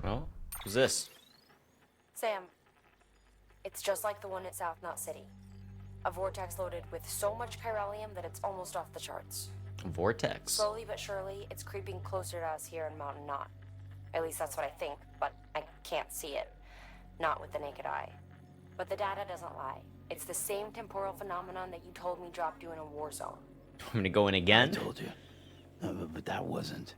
Well, who's this? Sam, it's just like the one at South Knot City. A vortex loaded with so much chiralium that it's almost off the charts. Vortex. Slowly but surely, it's creeping closer to us here in Mountain Knot. At least that's what I think, but I can't see it. Not with the naked eye. But the data doesn't lie. It's the same temporal phenomenon that you told me dropped you in a war zone. I'm gonna go in again? I told you. But that wasn't.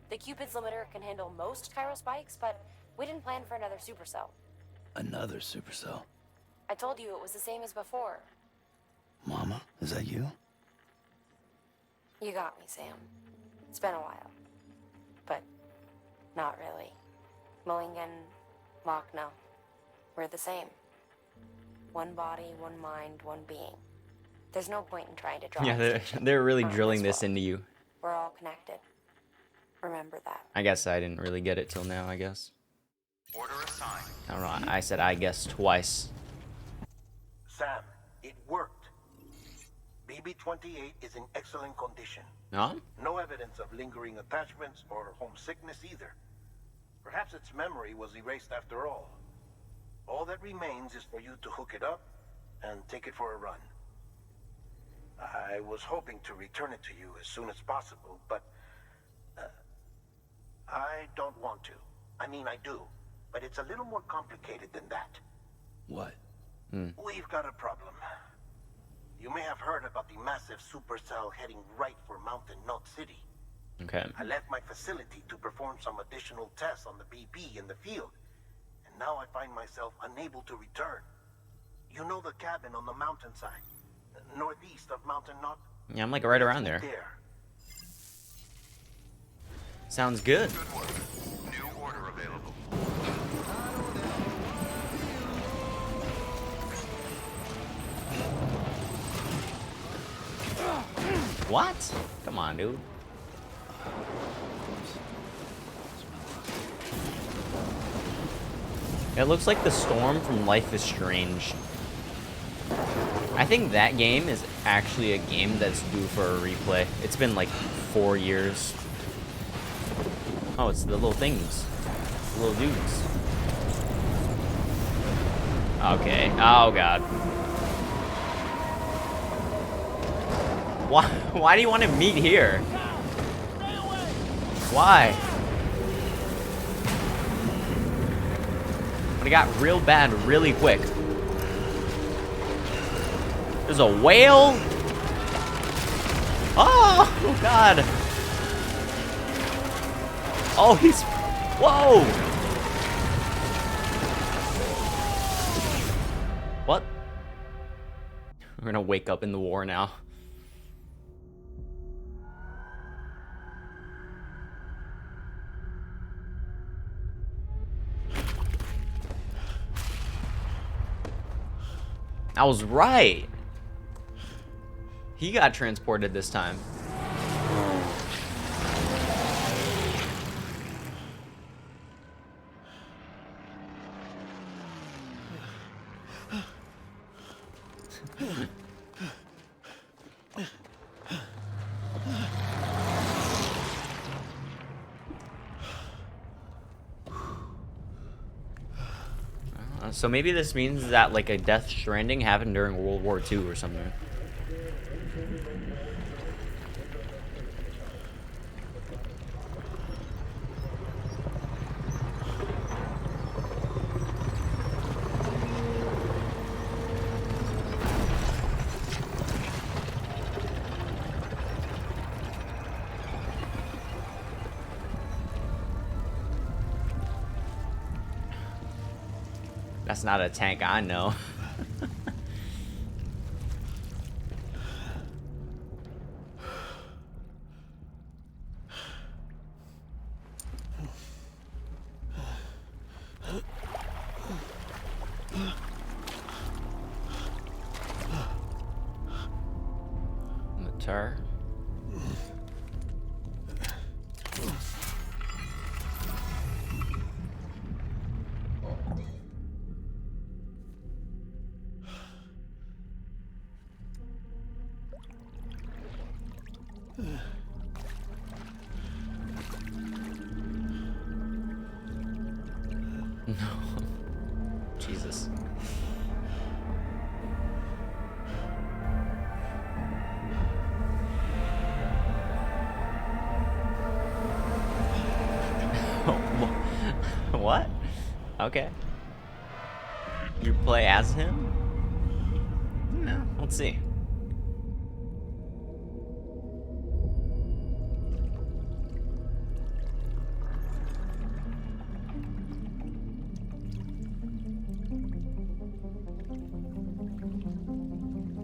The Cupid's limiter can handle most chiral spikes, but we didn't plan for another supercell. Another supercell. I told you it was the same as before. Mama, is that you? You got me, Sam. It's been a while. But not really. Mulligan, Machna, we're the same. One body, one mind, one being. There's no point in trying to draw. Yeah, they're really drilling this into you. We're all connected. Remember that. I guess I didn't really get it till now, I guess. Order assigned. I don't know, I said I guess twice. Sam, it worked. BB-28 is in excellent condition. No? No evidence of lingering attachments or homesickness either. Perhaps its memory was erased after all. All that remains is for you to hook it up and take it for a run. I was hoping to return it to you as soon as possible, but I don't want to. I mean, I do, but it's a little more complicated than that. What? We've got a problem. You may have heard about the massive supercell heading right for Mountain Knot City. Okay. I left my facility to perform some additional tests on the BB in the field, and now I find myself unable to return. You know the cabin on the mountainside, northeast of Mountain Knot? Yeah, I'm like right around there. Sounds good. Good work. New order available. What? Come on, dude. It looks like the storm from Life is Strange. I think that game is actually a game that's due for a replay. It's been like 4 years. Oh, it's the little things. The little dudes. Okay. Oh, God. Why do you want to meet here? Why? But it got real bad really quick. There's a whale? Oh, God. Oh, he's... Whoa! What? We're gonna wake up in the war now. I was right. He got transported this time. So maybe this means that like a Death Stranding happened during World War II or something. That's not a tank I know. Matar. Jesus. What? Okay. You play as him? No, let's see.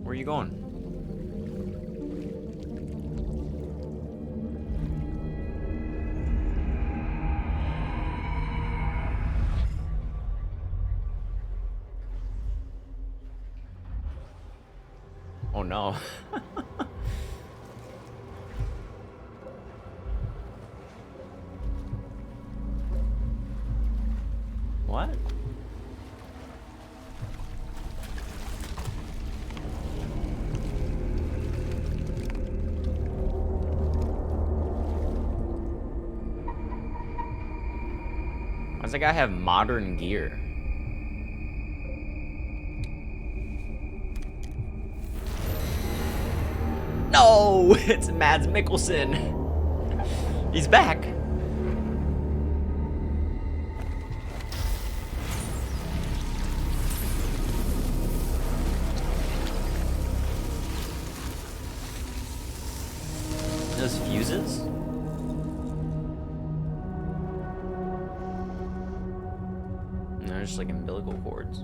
Where are you going? Oh no. What? Why does that guy have modern gear? No, it's Mads Mikkelsen. He's back. Those fuses? No, they're just like umbilical cords.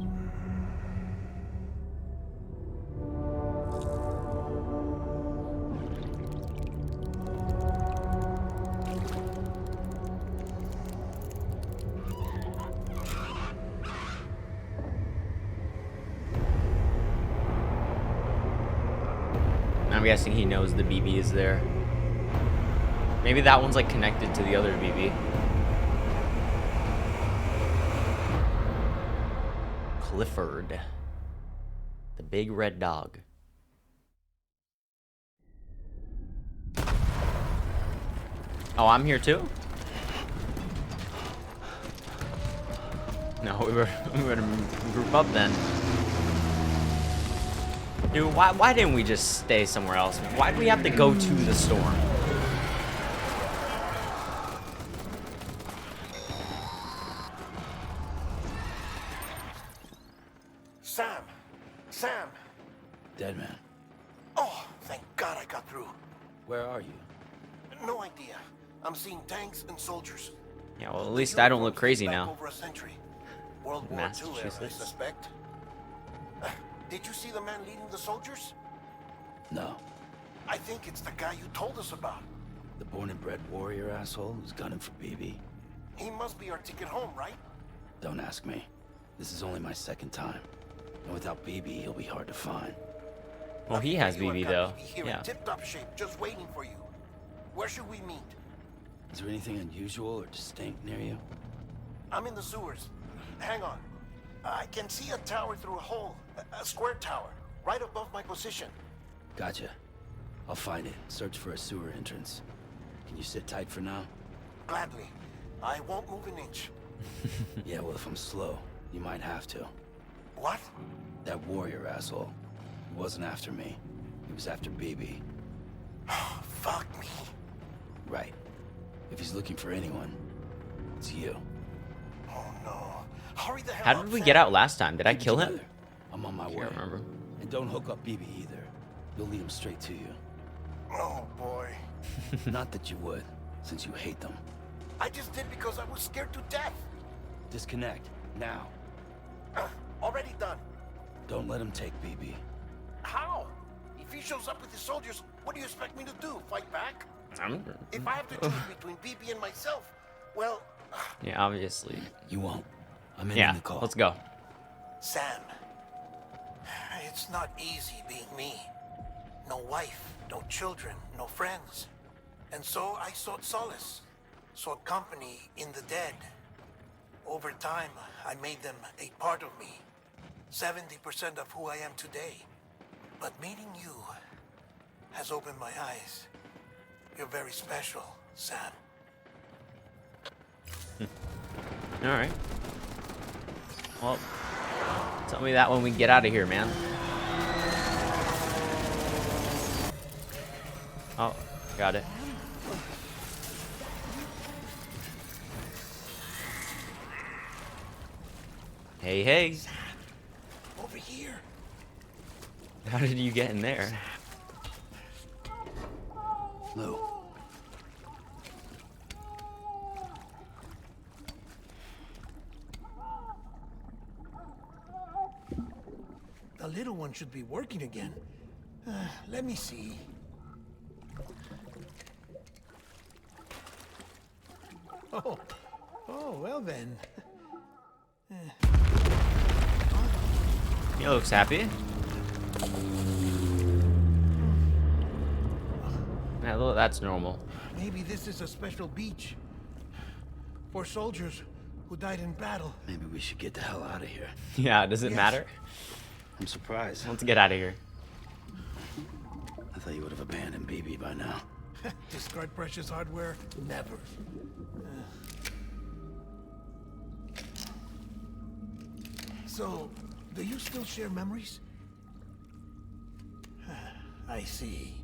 I'm guessing he knows the BB is there. Maybe that one's like connected to the other BB. Clifford. The big red dog. Oh, I'm here too? No, we better group up then. Dude, why didn't we just stay somewhere else? Why do we have to go to the storm? Sam! Sam! Dead man. Oh, thank God I got through. Where are you? No idea. I'm seeing tanks and soldiers. Yeah, well, at least I don't look crazy Back now. Over a century. World War II era, I Massachusetts. suspect. Did you see the man leading the soldiers? No. I think it's the guy you told us about. The born and bred warrior asshole who's gunning for BB. He must be our ticket home, right? Don't ask me. This is only my second time. And without BB, he'll be hard to find. Well, he has You have BB got though. BB here Yeah. in tip-top shape, just waiting for you. Where should we meet? Is there anything unusual or distinct near you? I'm in the sewers. Hang on. I can see a tower through a hole. A square tower, right above my position. Gotcha. I'll find it. Search for a sewer entrance. Can you sit tight for now? Gladly. I won't move an inch. Yeah, well, if I'm slow, you might have to. What? That warrior asshole. He wasn't after me. He was after BB. Fuck me. Right. If he's looking for anyone, it's you. Oh no. Hurry the hell How up, did we Sam. get out last time? Did I Keep it kill him? together. I'm on my way. Can't remember. And don't hook up BB either. You'll lead him straight to you. Oh boy. Not that you would, since you hate them. I just did because I was scared to death. Disconnect. Now. Already done. Don't let him take BB. How? If he shows up with his soldiers, what do you expect me to do? Fight back? If I have to choose between BB and myself, well, Yeah, obviously. You won't. I'm in Yeah, the call. let's go. Sam, it's not easy being me. No wife, no children, no friends. And so I sought solace, sought company in the dead. Over time, I made them a part of me, 70% of who I am today. But meeting you has opened my eyes. You're very special, Sam. All right. Well, Tell me that when we get out of here, man. Oh, got it. Hey, hey. Over here. How did you get in there? Lou. The little one should be working again. Let me see. Oh, well then. He looks happy. Yeah, look, that's normal. Maybe this is a special beach for soldiers who died in battle. Maybe we should get the hell out of here. Yeah, does it Yes. matter? I'm surprised. Let's get out of here. I thought you would have abandoned BB by now. Discard precious hardware? Never. So, do you still share memories? I see.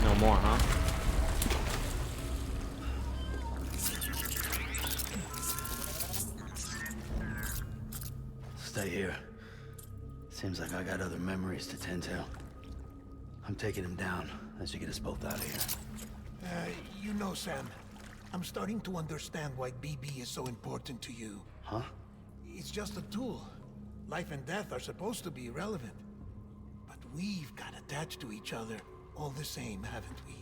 No more, huh? Stay here. Seems like I got other memories to tend to. I'm taking him down. That should get us both out of here. You know, Sam, I'm starting to understand why BB is so important to you. Huh? It's just a tool. Life and death are supposed to be irrelevant. But we've got attached to each other all the same, haven't we?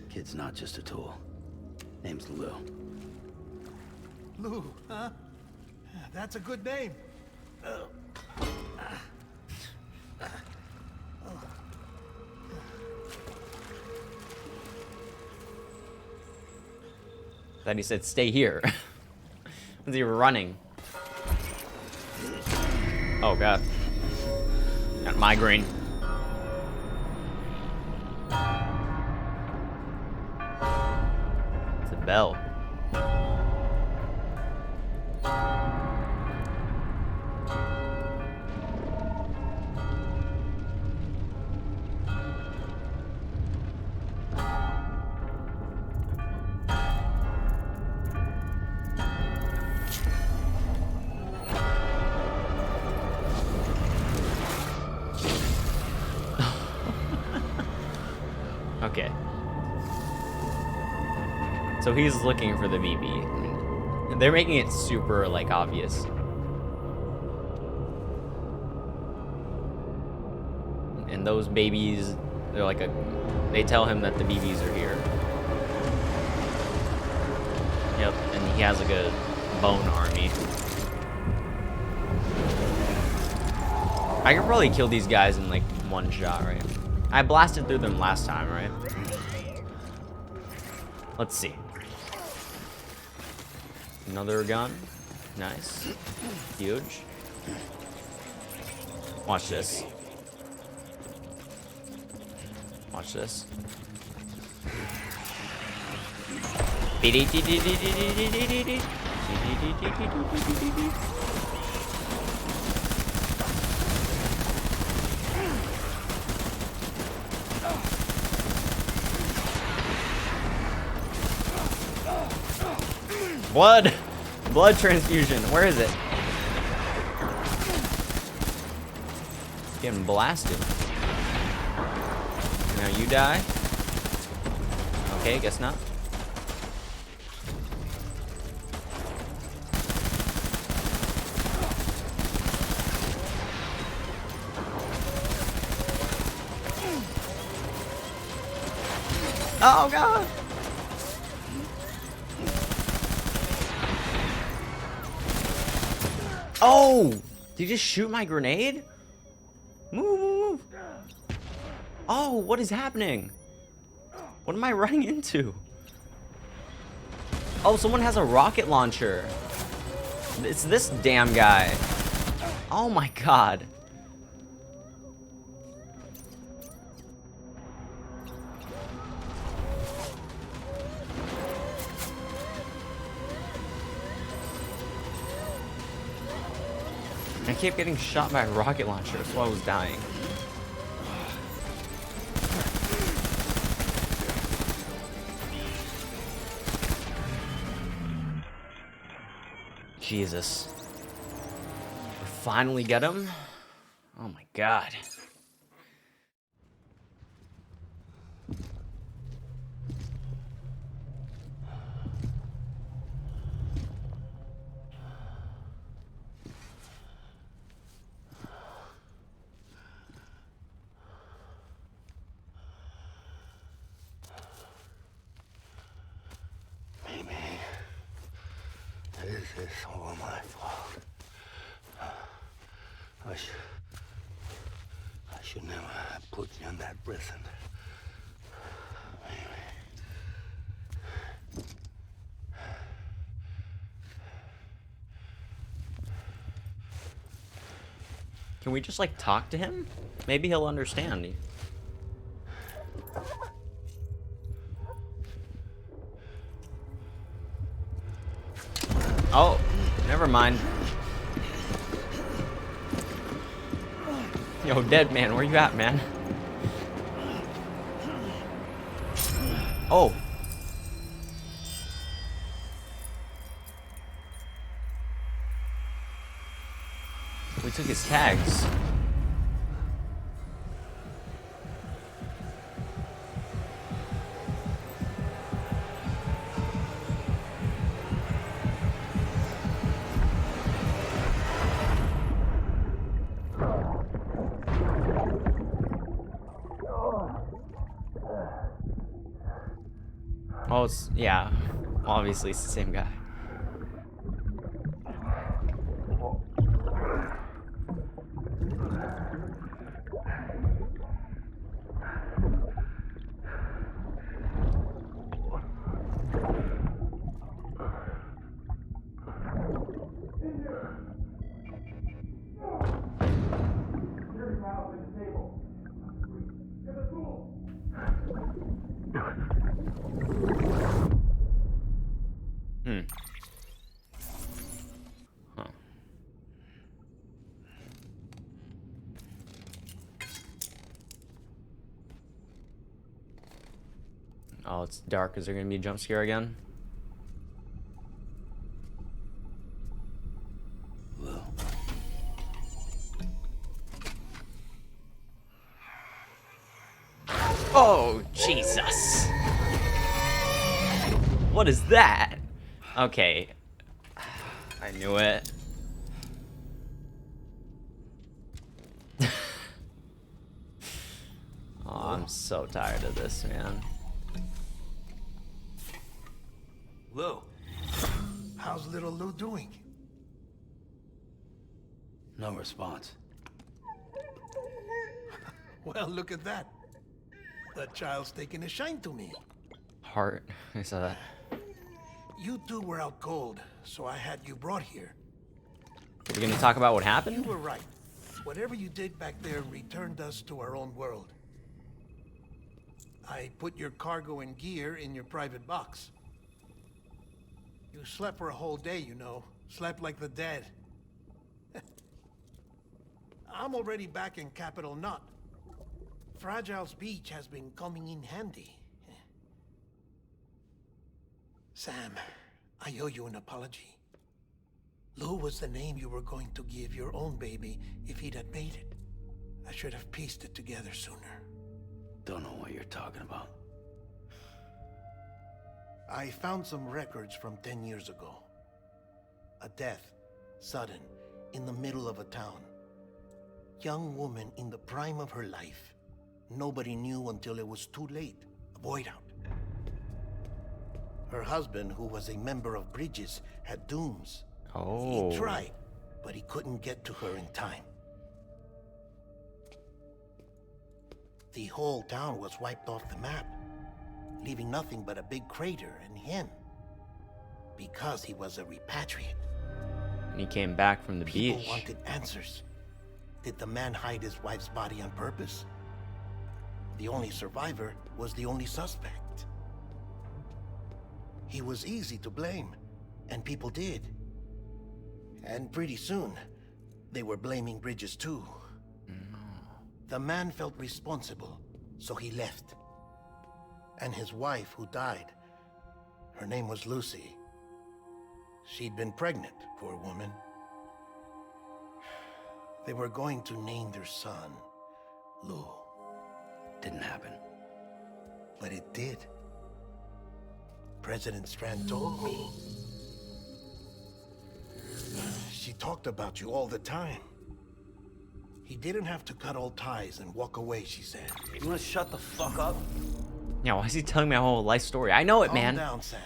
Kid's not just a tool. Name's Lou. Lou, huh? That's a good name. Then he said, stay here. As he were running. Oh, God. Got a migraine. It's a bell. Okay. So he's looking for the BB. They're making it super, like, obvious. And those babies, they're like they tell him that the BBs are here. Yep, and he has like a bone army. I could probably kill these guys in like one shot, right? I blasted through them last time, right? Let's see. Another gun. Nice. Huge. Watch this. Watch this. Blood! Blood transfusion. Where is it? Getting blasted. Now you die. Okay, guess not. Oh, God! Oh! Did you just shoot my grenade? Move, move, move. Oh, what is happening? What am I running into? Oh, someone has a rocket launcher. It's this damn guy. Oh my God. I kept getting shot by a rocket launcher, so I was dying. Jesus. We finally get him? Oh my god. Maybe this is all my fault. I should never have put you in that prison. Can we just like talk to him? Maybe he'll understand. Oh, never mind. Yo, dead man, where you at, man? Oh. We took his tags. Oh, it's, yeah. Obviously, it's the same guy. Huh. Oh, it's dark. Is there gonna be a jump scare again? Lou. Oh, Jesus. What is that? Okay. I knew it. Oh, I'm so tired of this, man. Lou, how's little Lou doing? No response. Well, look at that. The child's taking a shine to me. Heart. I saw that. You two were out cold, so I had you brought here. We're gonna talk about what You happened? were right. Whatever you did back there returned us to our own world. I put your cargo and gear in your private box. You slept for a whole day, you know. Slept like the dead. I'm already back in Capital Knot. Fragile's beach has been coming in handy. Sam, I owe you an apology. Lou was the name you were going to give your own baby if he'd had made it. I should have pieced it together sooner. Don't know what you're talking about. I found some records from 10 years ago. A death, sudden, in the middle of a town. Young woman in the prime of her life. Nobody knew until it was too late. A void out. Her husband, who was a member of Bridges, had dooms. Oh. He tried, but he couldn't get to her in time. The whole town was wiped off the map, leaving nothing but a big crater and him. Because he was a repatriate. And he came back from the People beach. wanted answers. Did the man hide his wife's body on purpose? The only survivor was the only suspect. He was easy to blame, and people did. And pretty soon, They were blaming Bridges too. The man felt responsible, so he left. And his wife, who died, her name was Lucy. She'd been pregnant, poor woman. They were going to name their son Lou. Didn't happen. But it did. President Strand told me. She talked about you all the time. He didn't have to cut all ties and walk away, she said. You wanna shut the fuck up? Yeah, why is he telling me my whole life story? I know it, man. Calm down, Sam.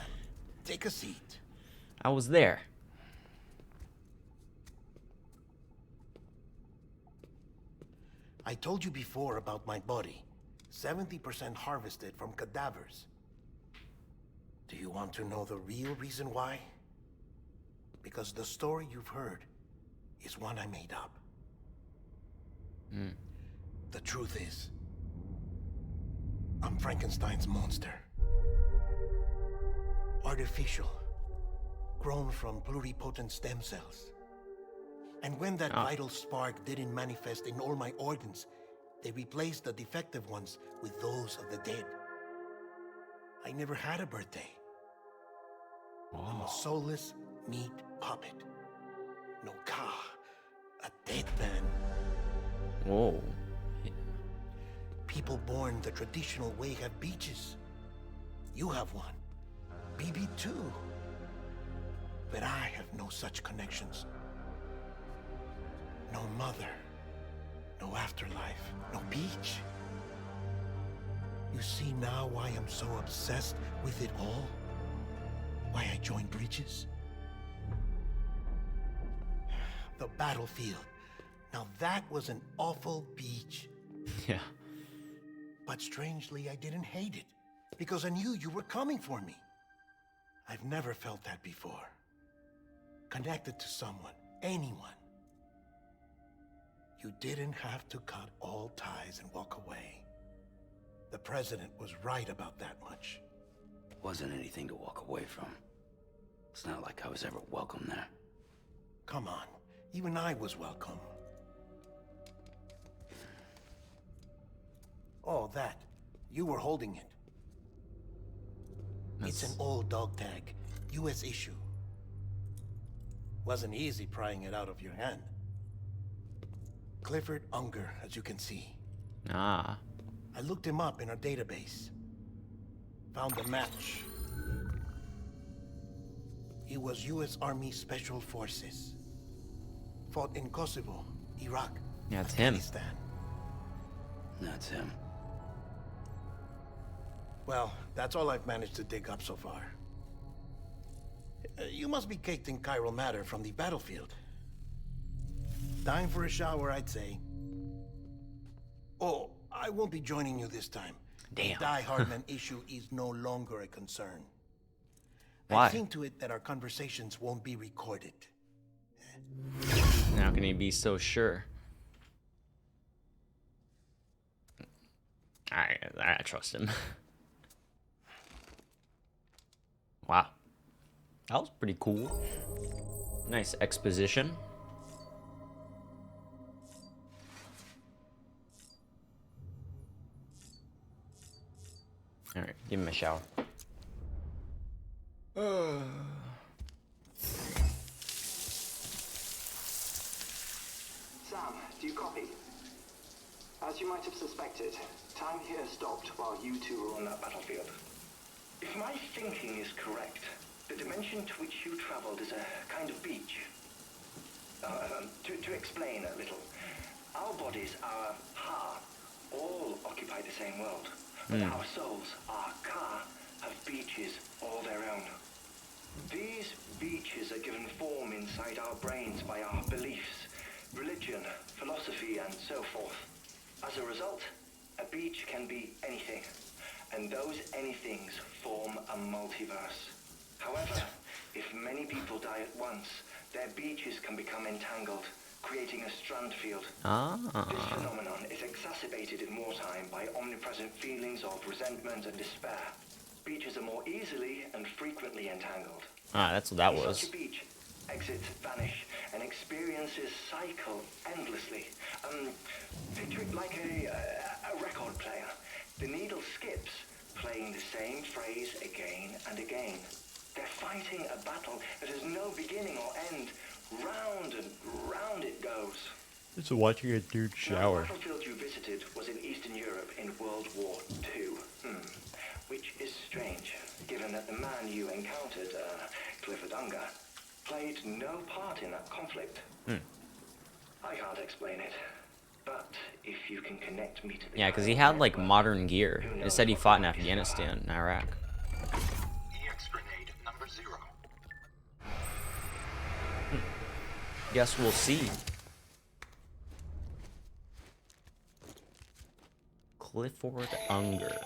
Take a seat. I was there. I told you before about my body. 70% harvested from cadavers. Do you want to know the real reason why? Because the story you've heard is one I made up. The truth is, I'm Frankenstein's monster. Artificial. Grown from pluripotent stem cells. And when that vital spark didn't manifest in all my organs, they replaced the defective ones with those of the dead. I never had a birthday. I'm a soulless meat puppet. No car. A dead man. Whoa. People born the traditional way have beaches. You have one. BB too. But I have no such connections. No mother. No afterlife. No beach. You see now why I'm so obsessed with it all? Why I joined Bridges? The battlefield. Now that was an awful beach. Yeah. But strangely, I didn't hate it. Because I knew you were coming for me. I've never felt that before. Connected to someone. Anyone. You didn't have to cut all ties and walk away. The president was right about that much. Wasn't anything to walk away from. It's not like I was ever welcome there. Come on. Even I was welcome. Oh, that. You were holding it. It's an old dog tag. US issue. Wasn't easy prying it out of your hand. Clifford Unger, as you can see. Ah. I looked him up in our database. Found a match. He was U.S. Army Special Forces. Fought in Kosovo, Iraq, Yeah, it's him. Afghanistan. That's him. Well, that's all I've managed to dig up so far. You must be caked in chiral matter from the battlefield. Time for a shower, I'd say. Oh, I won't be joining you this time. Damn. The Heartman issue is no longer a concern. Why? I've seen to it that our conversations won't be recorded. How can he be so sure? I trust him. Wow. That was pretty cool. Nice exposition. Alright, give him a shower. Sam, do you copy? As you might have suspected, time here stopped while you two were on that battlefield. If my thinking is correct, the dimension to which you traveled is a kind of beach. To explain a little, our bodies, our ha, all occupy the same world. But our souls, our ka, have beaches all their own. These beaches are given form inside our brains by our beliefs, religion, philosophy, and so forth. As a result, a beach can be anything, and those anythings form a multiverse. However, if many people die at once, their beaches can become entangled, creating a strand field. This phenomenon is exacerbated in wartime by omnipresent feelings of resentment and despair. Beaches are more easily and frequently entangled. That's what that In was. such a beach, exits vanish, and experiences cycle endlessly. Picture it like a record player. The needle skips, playing the same phrase again and again. They're fighting a battle that has no beginning or end. Round and round it goes. It's watching a dude Now, shower. the battlefield you visited was in Eastern Europe in World War II. Which is strange, given that the man you encountered, Clifford Unger, played no part in that conflict. I can't explain it, but if you can connect me to the Yeah, because he had like modern gear. It said he fought in Afghanistan and Iraq. EX grenade number 0. Guess we'll see. Clifford Unger.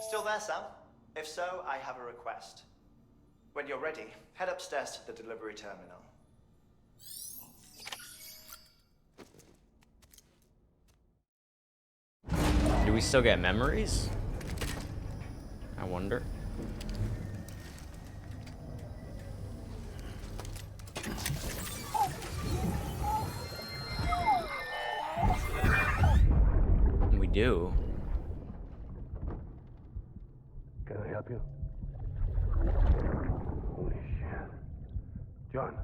Still there, Sam? If so, I have a request. When you're ready, head upstairs to the delivery terminal. Do we still get memories? I wonder. We do. Can I help you? Holy shit. John,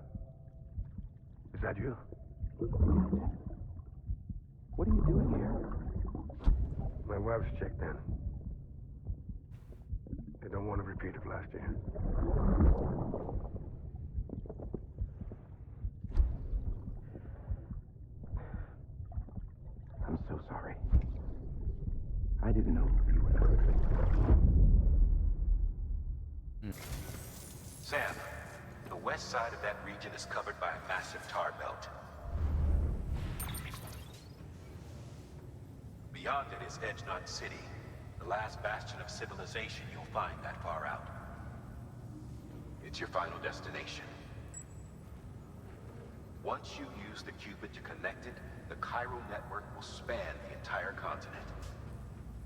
is that you? What are you doing here? My wife's checked in. They don't want to repeat of last year. I'm so sorry. I didn't know you were. Sam, the west side of that region is covered by a massive tar belt. Beyond it is Edgenut City, the last bastion of civilization you'll find that far out. It's your final destination. Once you use the Cupid to connect it, the Cairo network will span the entire continent.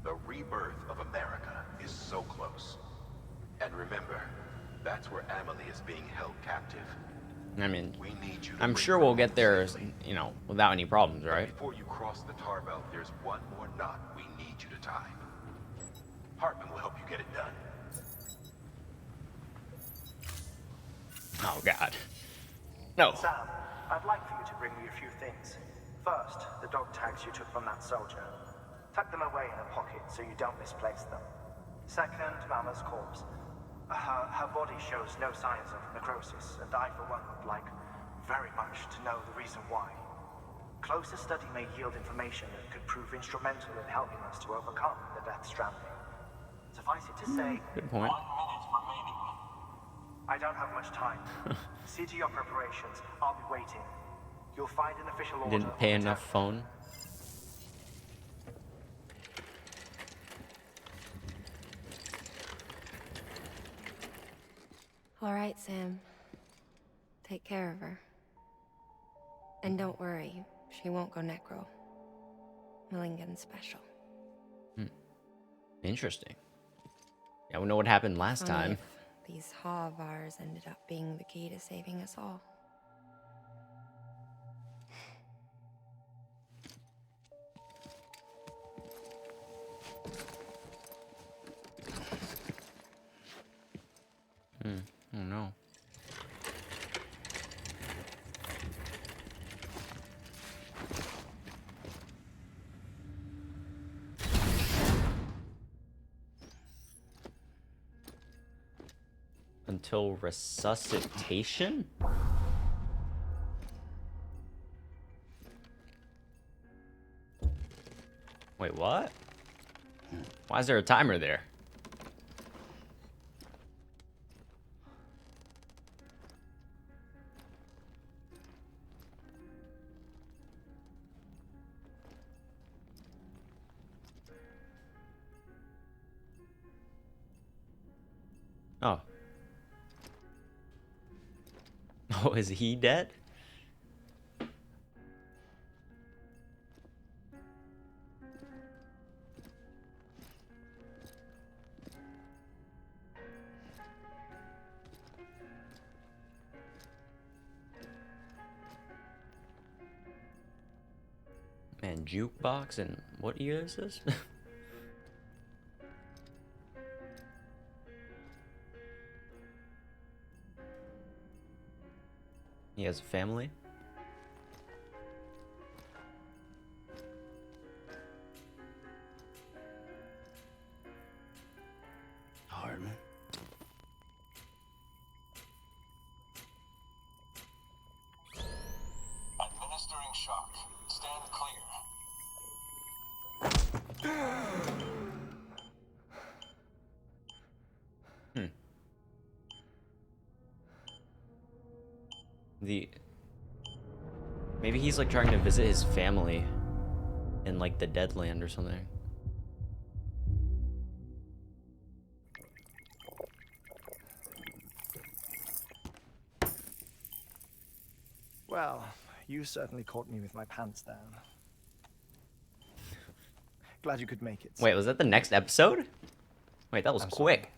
The rebirth of America is so close. And remember, that's where Amelie is being held captive. I mean, We need you to I'm bring sure her we'll home get there, safely. you know, without any problems, right? Before you cross the tar belt, there's one more knot we need you to tie. Heartman will help you get it done. Oh, God. No. Sam, I'd like for you to bring me a few things. First, the dog tags you took from that soldier. Tuck them away in a pocket so you don't misplace them. Second, Mama's corpse. Her body shows no signs of necrosis, and I, for one, would like very much to know the reason why. Closer study may yield information that could prove instrumental in helping us to overcome the Death Stranding. Suffice it to say, Good point. 1 minute remaining. I don't have much time. See to your preparations. I'll be waiting. You'll find an official order. Didn't pay on the enough phone. All right, Sam. Take care of her. And don't worry, she won't go necro. Milligan's special. Interesting. Yeah, we know what happened last Funny time. if these Ha of ours ended up being the key to saving us all. Oh no. Until resuscitation? Wait, what? Why is there a timer there? Oh. Oh, is he dead? jukebox, and what year is this? He has a family. Heartman. Administering shock. Stand clear. Maybe he's like trying to visit his family in like the Deadland or something. Well, you certainly caught me with my pants down. Glad you could make it. Wait, was that the next episode? Wait, that was I'm quick. sorry.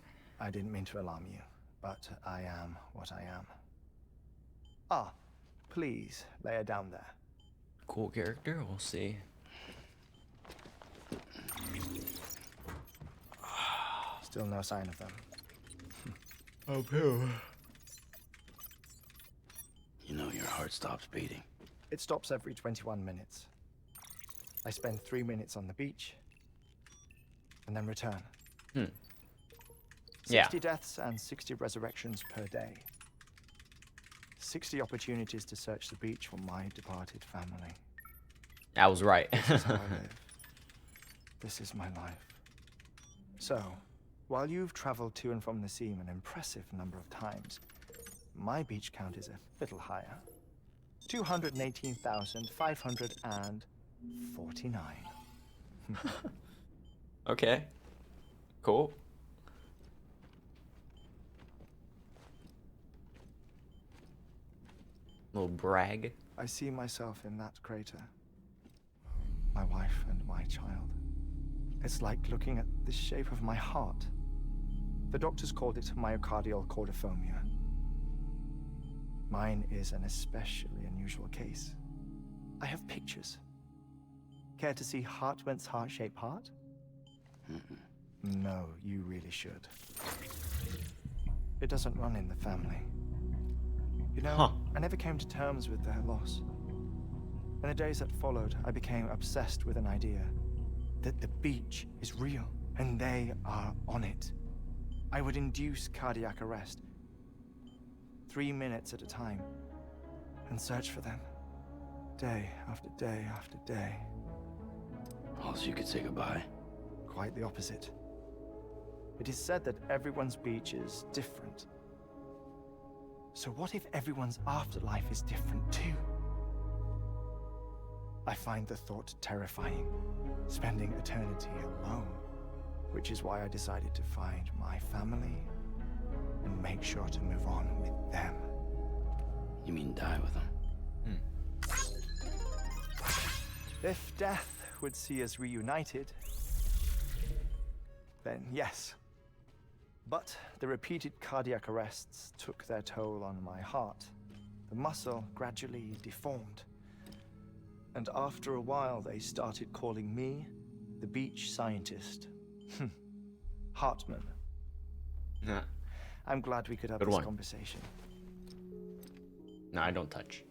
I didn't mean to alarm you, but I am what I am. Ah, please lay her down there. Cool character, we'll see. Still no sign of them. You know your heart stops beating. It stops every 21 minutes. I spend 3 minutes on the beach, and then return. 60 deaths and 60 resurrections per day. 60 opportunities to search the beach for my departed family. I was right. This is how I live. This is my life. So, while you've traveled to and from the sea an impressive number of times, my beach count is a little higher. 218,549. Okay. Cool. Little brag. I see myself in that crater. My wife and my child. It's like looking at the shape of my heart. The doctors called it myocardial cordiformia. Mine is an especially unusual case. I have pictures. Care to see Heartman's heart-shaped heart? No, you really should. It doesn't run in the family. You know, I never came to terms with their loss. In the days that followed, I became obsessed with an idea that the beach is real, and they are on it. I would induce cardiac arrest, 3 minutes at a time, and search for them, day after day after day. Also, you could say goodbye. Quite the opposite. It is said that everyone's beach is different. So what if everyone's afterlife is different too? I find the thought terrifying, spending eternity alone, which is why I decided to find my family and make sure to move on with them. You mean die with them? If death would see us reunited, then yes. But the repeated cardiac arrests took their toll on my heart. The muscle gradually deformed. And after a while, they started calling me the beach scientist. Heartman. Nah. I'm glad we could have Good this one. conversation. No, I don't touch.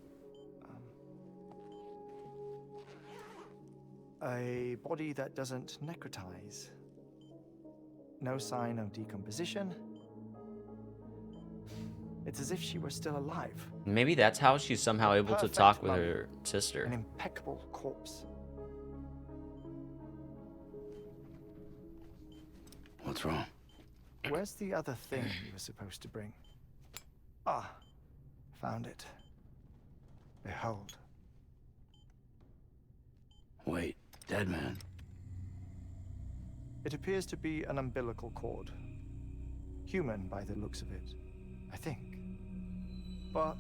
A body that doesn't necrotize. No sign of decomposition. It's as if she were still alive. Maybe that's how she's somehow able to Perfect talk with mummy. her An sister. impeccable corpse. What's wrong? Where's the other thing you were supposed to bring? Ah, found it. Behold. Wait, dead man. It appears to be an umbilical cord. Human by the looks of it, I think. But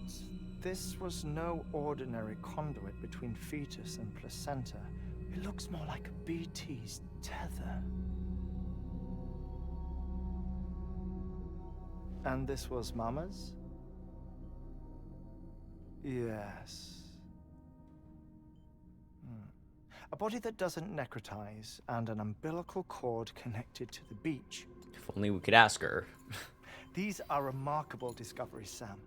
this was no ordinary conduit between fetus and placenta. It looks more like a BT's tether. And this was Mama's? Yes. A body that doesn't necrotize, and an umbilical cord connected to the beach. If only we could ask her. These are remarkable discoveries, Sam.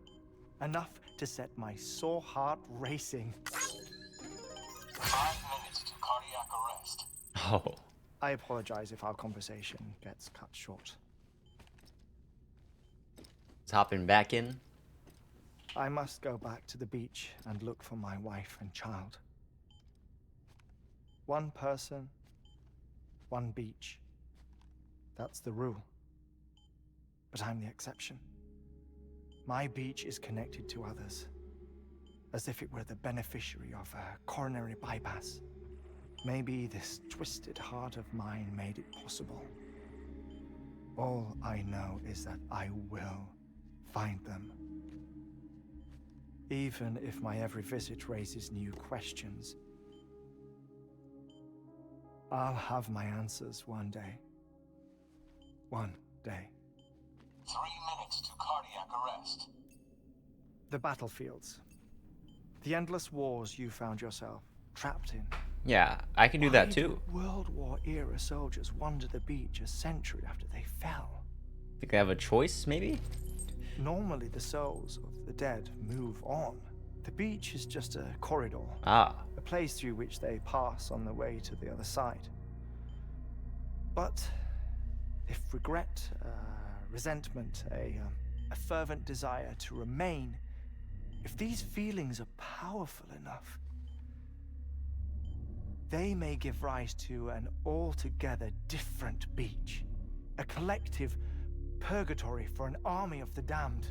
Enough to set my sore heart racing. 5 minutes to cardiac arrest. Oh. I apologize if our conversation gets cut short. It's hopping back in. I must go back to the beach and look for my wife and child. One person, one beach. That's the rule. But I'm the exception. My beach is connected to others, as if it were the beneficiary of a coronary bypass. Maybe this twisted heart of mine made it possible. All I know is that I will find them. Even if my every visit raises new questions, I'll have my answers one day. One day. 3 minutes to cardiac arrest. The battlefields. The endless wars you found yourself trapped in. Yeah, I can do Why that too. did World War era soldiers wander the beach a century after they fell? Think I have a choice, maybe? Normally, the souls of the dead move on. The beach is just a corridor, Ah. a place through which they pass on the way to the other side. But if regret, resentment, a fervent desire to remain, if these feelings are powerful enough, they may give rise to an altogether different beach, a collective purgatory for an army of the damned.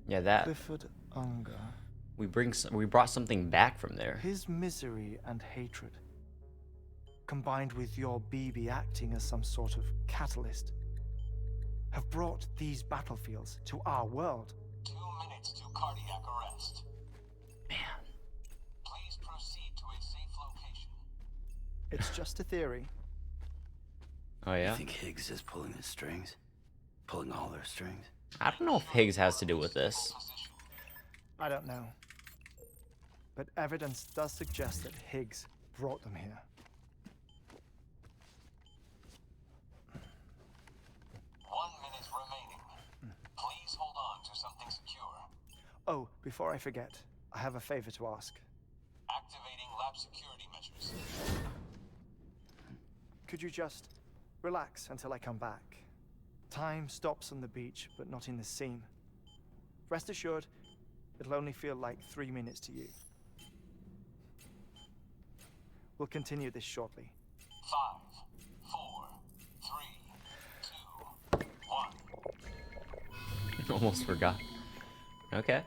Yeah, that Clifford Unger. we brought something back from there. His misery and hatred, combined with your BB acting as some sort of catalyst, have brought these battlefields to our world. 2 minutes to cardiac arrest. Man. Please proceed to a safe location. It's just a theory. Oh yeah. You think Higgs is pulling his strings? Pulling all their strings? I don't know if Higgs has to do with this. I don't know. But evidence does suggest that Higgs brought them here. 1 minute remaining. Please hold on to something secure. Oh, before I forget, I have a favor to ask. Activating lab security measures. Could you just relax until I come back? Time stops on the beach, but not in the scene. Rest assured, it'll only feel like 3 minutes to you. We'll continue this shortly. 5, 4, 3, 2, 1. Almost forgot. Okay.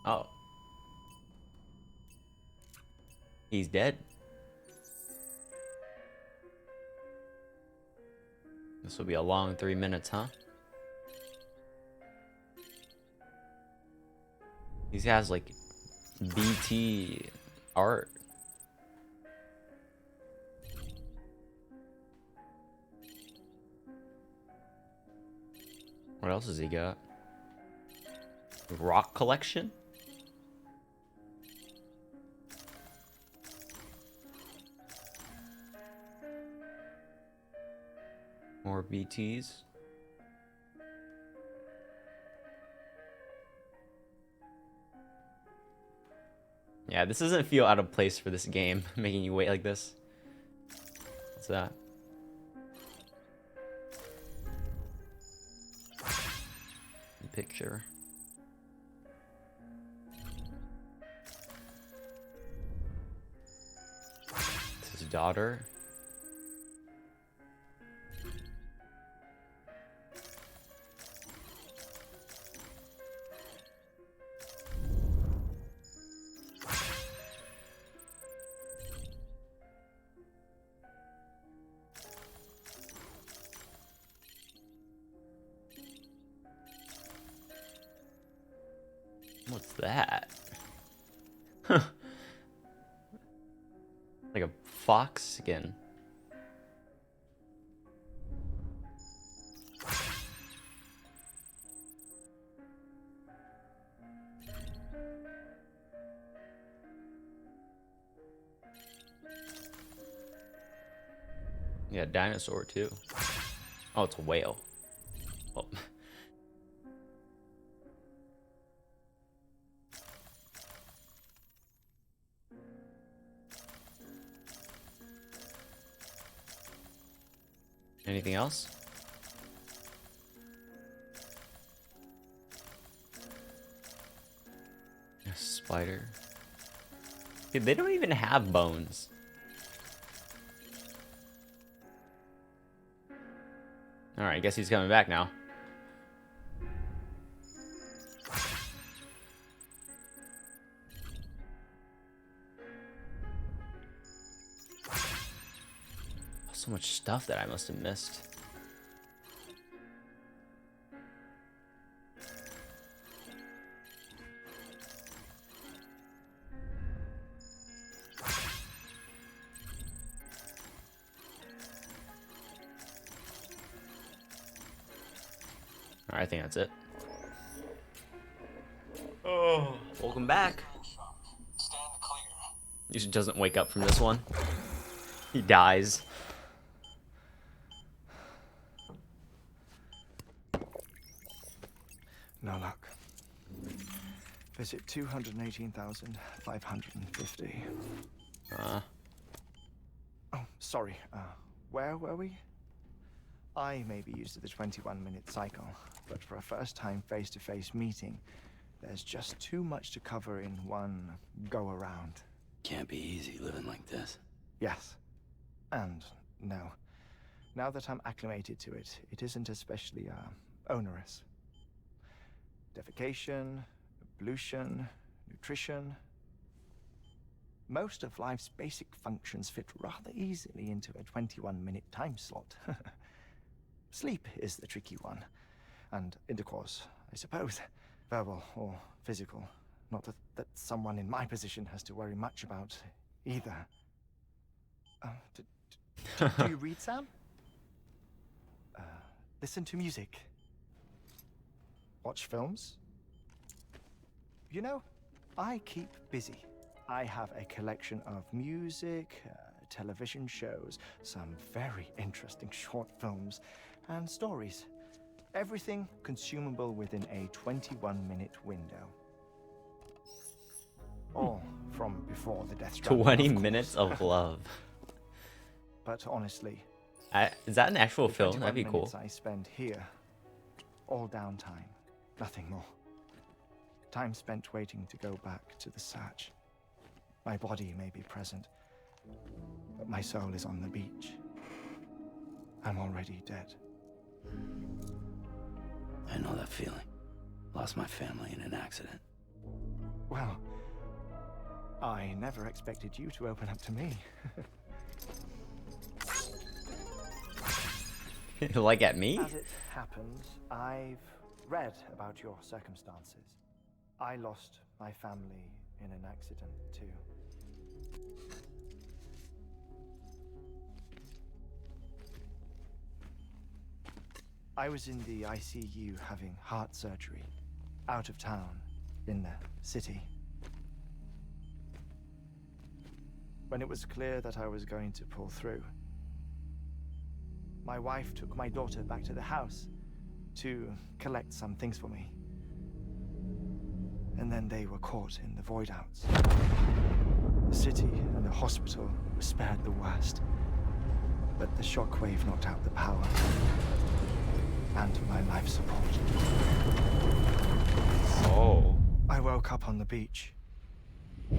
Oh. He's dead. This will be a long 3 minutes, huh? These guys like BT art. What else has he got? Rock collection? More BTs. Yeah, this doesn't feel out of place for this game, making you wait like this. What's that? Picture. It's his daughter. What's that? Huh. Like a fox skin. Yeah, dinosaur too. Oh, it's a whale. Oh. Anything else? A spider. Dude, they don't even have bones. Alright, I guess he's coming back now. So much stuff that I must have missed. Alright, I think that's it. Oh, welcome back. Stand clear. He just doesn't wake up from this one. He dies. No luck. Visit 218,550. Oh, sorry. Where were we? I may be used to the 21-minute cycle, but for a first-time face-to-face meeting, there's just too much to cover in one go-around. Can't be easy living like this. Yes. And no. Now that I'm acclimated to it, it isn't especially, onerous. Defecation, pollution, nutrition. Most of life's basic functions fit rather easily into a 21-minute time slot. Sleep is the tricky one. And intercourse, I suppose. Verbal or physical. Not that someone in my position has to worry much about either. Do you read, Sam? Listen to music. Watch films? You know, I keep busy. I have a collection of music, television shows, some very interesting short films, and stories. Everything consumable within a 21-minute window. All from before the Death Stranding, 20 of course. minutes of love. But honestly, Is that an actual the film? 21 That'd be cool. minutes I spend here, all downtime, nothing more. Time spent waiting to go back to the Satch. My body may be present, but my soul is on the beach. I'm already dead. I know that feeling. Lost my family in an accident. Well, I never expected you to open up to me. Like at me? As it happens, I've read about your circumstances. I lost my family in an accident, too. I was in the ICU having heart surgery, out of town, in the city. When it was clear that I was going to pull through, my wife took my daughter back to the house to collect some things for me. And then they were caught in the void outs. The city and the hospital were spared the worst, but the shockwave knocked out the power and my life support. Oh. I woke up on the beach.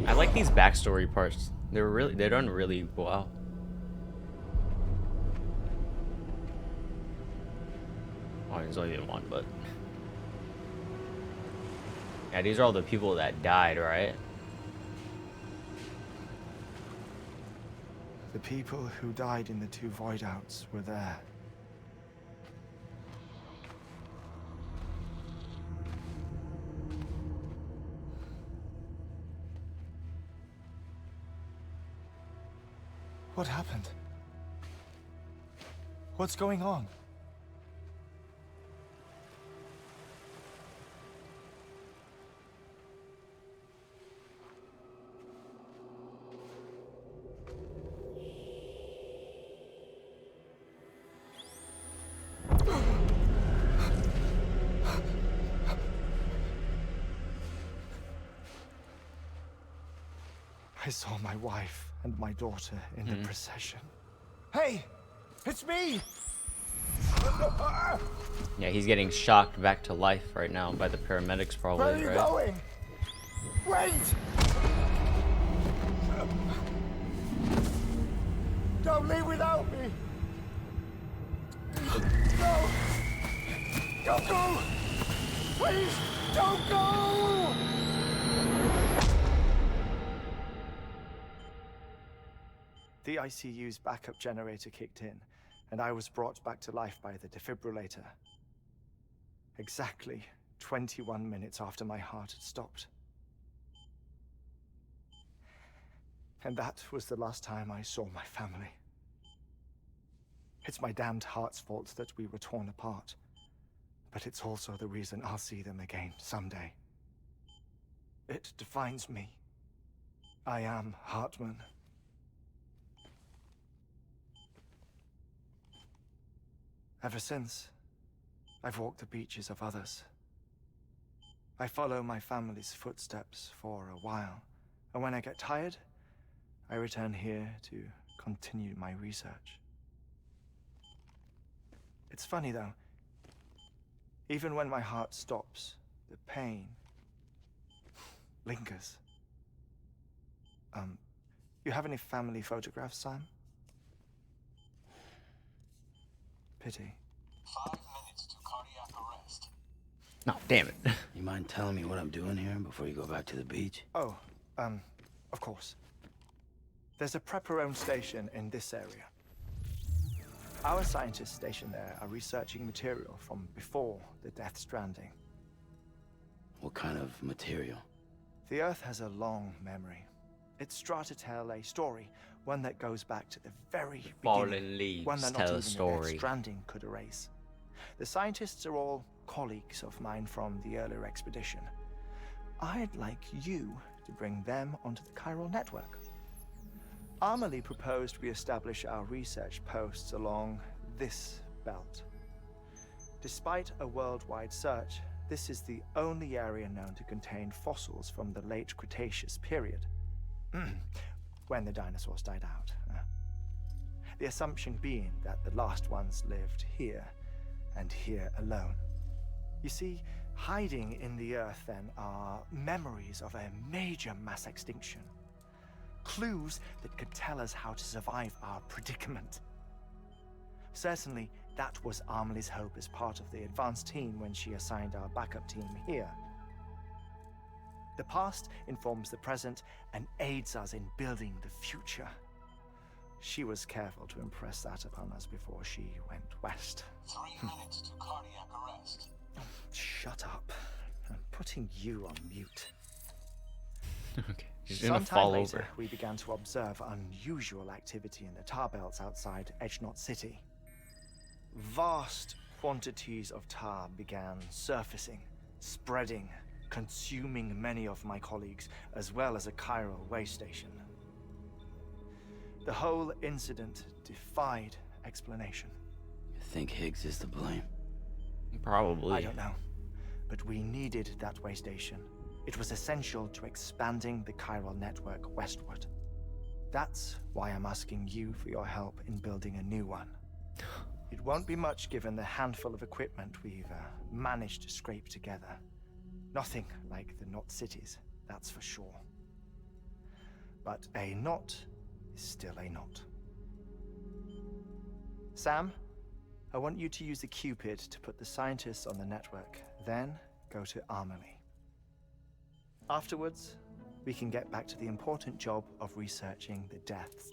I like these backstory parts. They're done really well. Oh, there's only been one, but yeah, these are all the people that died, right? The people who died in the two void outs were there. What happened? What's going on? I saw my wife and my daughter in the procession. Hey! It's me! Yeah, he's getting shocked back to life right now by the paramedics, probably, Where are you right? going? Wait! Don't leave without me! No! Don't go! Please, don't go! The ICU's backup generator kicked in, and I was brought back to life by the defibrillator. Exactly 21 minutes after my heart had stopped. And that was the last time I saw my family. It's my damned heart's fault that we were torn apart. But it's also the reason I'll see them again someday. It defines me. I am Heartman. Ever since, I've walked the beaches of others. I follow my family's footsteps for a while, and when I get tired, I return here to continue my research. It's funny though, even when my heart stops, the pain lingers. You have any family photographs, Sam? Pity. 5 minutes to cardiac arrest. No, damn it. You mind telling me what I'm doing here before you go back to the beach? Oh, of course. There's a prepper-owned station in this area. Our scientists stationed there are researching material from before the Death Stranding. What kind of material? The Earth has a long memory. It's trying to tell a story, one that goes back to the very Fallen beginning, leaves one that not tell even a the story. Death Stranding could erase. The scientists are all colleagues of mine from the earlier expedition. I'd like you to bring them onto the chiral network. Amelie proposed we establish our research posts along this belt. Despite a worldwide search, this is the only area known to contain fossils from the late Cretaceous period, when the dinosaurs died out. The assumption being that the last ones lived here, and here alone. You see, hiding in the Earth then are memories of a major mass extinction. Clues that could tell us how to survive our predicament. Certainly, that was Amelie's hope as part of the advanced team when she assigned our backup team here. The past informs the present and aids us in building the future. She was careful to impress that upon us before she went west. 3 minutes to cardiac arrest. Shut up. I'm putting you on mute. Okay, he's gonna Sometime fall later, over. we began to observe unusual activity in the tar belts outside Edgenot City. Vast quantities of tar began surfacing, spreading, consuming many of my colleagues, as well as a chiral way station. The whole incident defied explanation. You think Higgs is to blame? Probably. I don't know, but we needed that way station. It was essential to expanding the chiral network westward. That's why I'm asking you for your help in building a new one. It won't be much given the handful of equipment we've managed to scrape together. Nothing like the knot cities, that's for sure. But a knot is still a knot. Sam, I want you to use the Cupid to put the scientists on the network, then go to Amelie. Afterwards, we can get back to the important job of researching the deaths.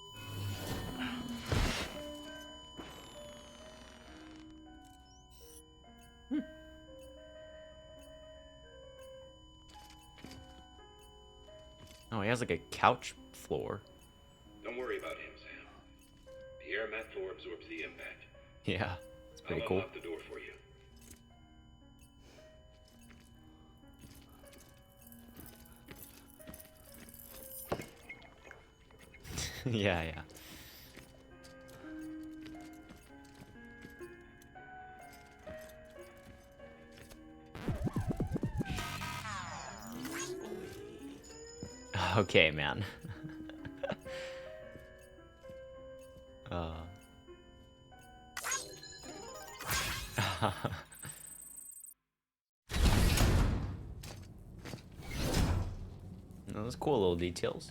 Oh, he has like a couch floor. Don't worry about him, Sam. The air mat floor absorbs the impact. Yeah, it's pretty I'll cool. unlock the door for you. Yeah, yeah. Okay, man. Those cool little details.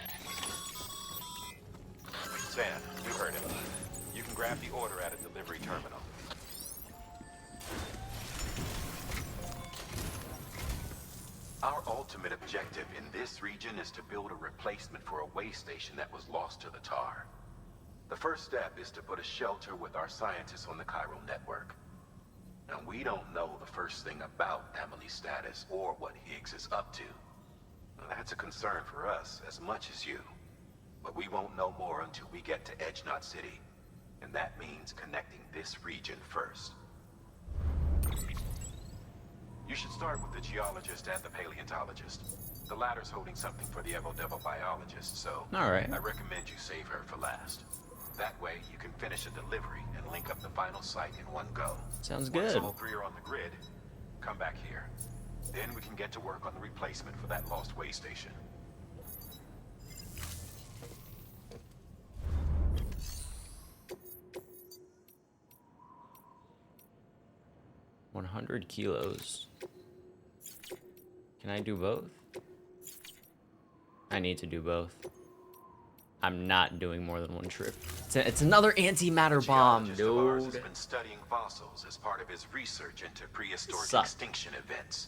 Sam, you heard him. You can grab the order at a delivery terminal. Our ultimate objective in this region is to build a replacement for a way station that was lost to the tar. The first step is to put a shelter with our scientists on the chiral network. Now, we don't know the first thing about Emily's status or what Higgs is up to. Now, that's a concern for us as much as you. But we won't know more until we get to Edge Knot City. And that means connecting this region first. You should start with the geologist and the paleontologist. The latter's holding something for the Evo-Devo biologist, so Alright. I recommend you save her for last. That way, you can finish a delivery and link up the final site in one go. Sounds Once good. all three are on the grid, come back here. Then we can get to work on the replacement for that lost way station. $100 kilos. Can I do both? I need to do both. I'm not doing more than one trip. It's another antimatter bomb, Geologist of ours dude. has been studying fossils as part of his research into prehistoric Suck. extinction events.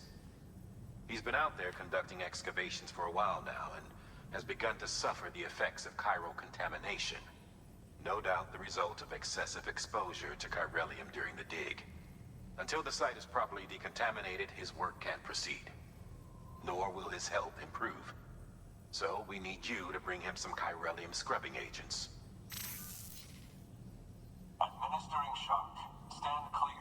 He's been out there conducting excavations for a while now and has begun to suffer the effects of chiral contamination. No doubt the result of excessive exposure to chiralium during the dig. Until the site is properly decontaminated, his work can't proceed. Nor will his health improve. So we need you to bring him some chiralium scrubbing agents. Administering shock. Stand clear.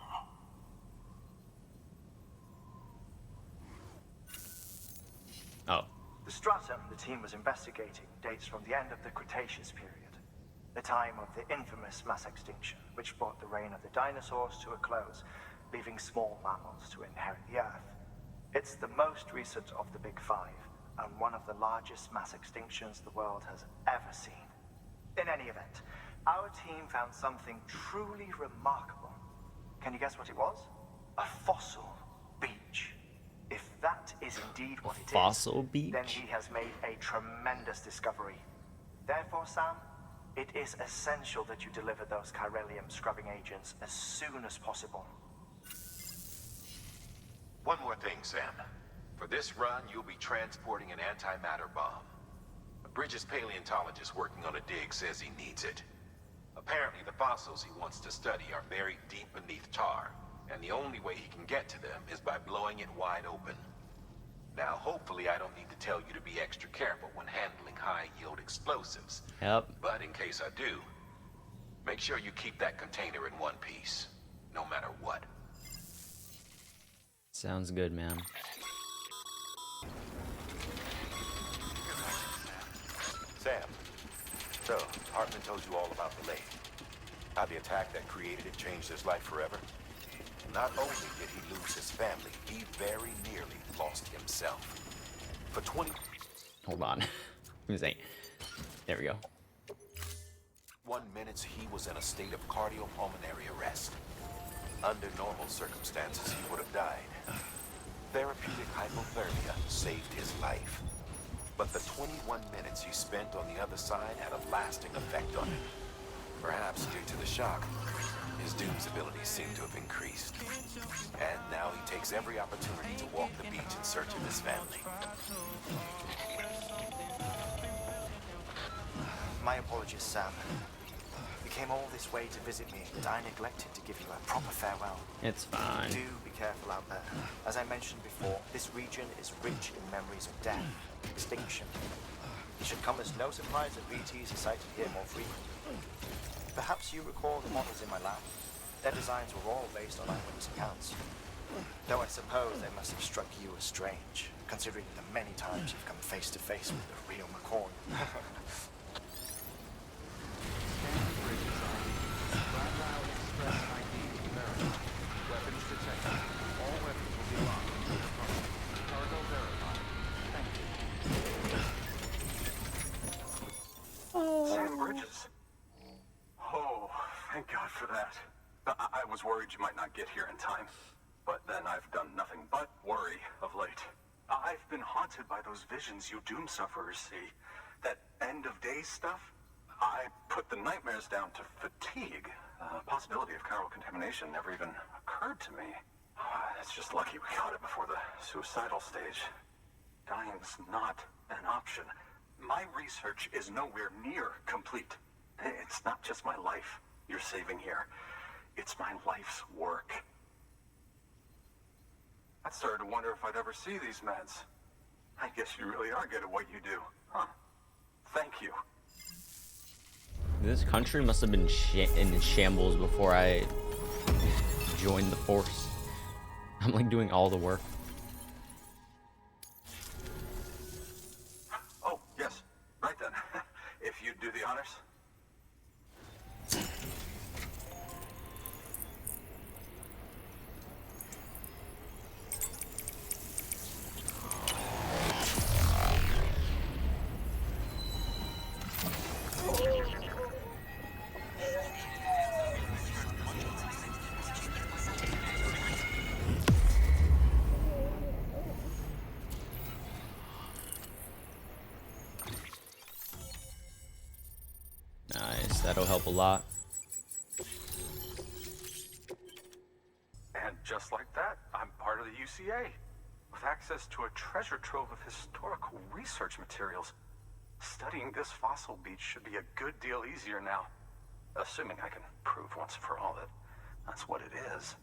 Oh. The stratum the team was investigating dates from the end of the Cretaceous period, the time of the infamous mass extinction, which brought the reign of the dinosaurs to a close, leaving small mammals to inherit the Earth. It's the most recent of the Big Five, and one of the largest mass extinctions the world has ever seen. In any event, our team found something truly remarkable. Can you guess what it was? A fossil beach. If that is indeed what it is, Fossil beach? then he has made a tremendous discovery. Therefore, Sam, it is essential that you deliver those chiralium scrubbing agents as soon as possible. One more thing, Sam. For this run, you'll be transporting an antimatter bomb. Bridges' paleontologist working on a dig says he needs it. Apparently, the fossils he wants to study are buried deep beneath tar, and the only way he can get to them is by blowing it wide open. Now, hopefully I don't need to tell you to be extra careful when handling high-yield explosives. Yep. But in case I do, make sure you keep that container in one piece, no matter what. Sounds good, man. Sam, so Heartman told you all about the lake. How the attack that created it changed his life forever. Not only did he lose his family, he very nearly lost himself. For 20... Hold on. Let me see. There we go. 1 minute, he was in a state of cardiopulmonary arrest. Under normal circumstances, he would have died. Therapeutic hypothermia saved his life. But the 21 minutes he spent on the other side had a lasting effect on him. Perhaps due to the shock, his Doom's abilities seem to have increased. And now he takes every opportunity to walk the beach in search of his family. My apologies, Sam. You came all this way to visit me, but I neglected to give you a proper farewell. It's fine. Do be careful out there. As I mentioned before, this region is rich in memories of death, extinction. It should come as no surprise that BTs are sighted here more frequently. Perhaps you recall the models in my lab. Their designs were all based on eyewitness accounts. Though I suppose they must have struck you as strange, considering the many times you've come face to face with the real McCoy. Sam Bridges. Oh, Thank God for that. I was worried you might not get here in time. But then I've done nothing but worry of late. I've been haunted by those visions you doom sufferers see. That end of days stuff. I put the nightmares down to fatigue. Possibility of chiral contamination never even occurred to me. It's just lucky we caught it before the suicidal stage. Dying's not an option. My research is nowhere near complete. It's not just my life you're saving here. It's my life's work. I started to wonder if I'd ever see these meds. I guess you really are good at what you do, huh? Thank you. This country must have been in shambles before I joined the force. I'm like doing all the work. Oh, yes. Right then. If you'd do the honors. Nice, that'll help a lot. And just like that, I'm part of the UCA, with access to a treasure trove of historical research materials. Studying this fossil beach should be a good deal easier now, assuming I can prove once for all that that's what it is.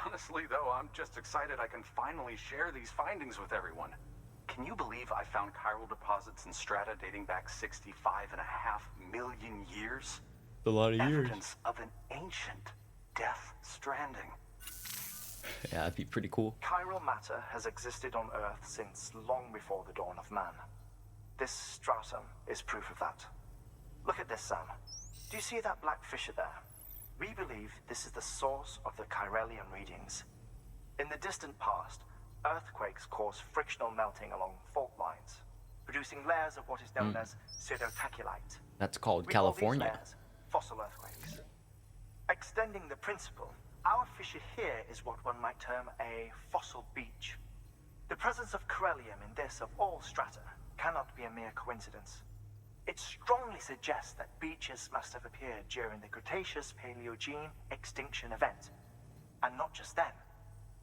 Honestly, though, I'm just excited I can finally share these findings with everyone. Can you believe I found chiral deposits in strata dating back 65.5 million years? A lot of years. Evidence of an ancient death stranding. Yeah, that'd be pretty cool. Chiral matter has existed on Earth since long before the dawn of man. This stratum is proof of that. Look at this, Sam. Do you see that black fissure there? We believe this is the source of the Chiralian readings. In the distant past, earthquakes cause frictional melting along fault lines, producing layers of what is known as pseudotaculite. That's called We call California. these layers fossil earthquakes. Extending the principle, our fissure here is what one might term a fossil beach. The presence of chiralium in this of all strata cannot be a mere coincidence. It strongly suggests that beaches must have appeared during the Cretaceous-Paleogene extinction event. And not just then.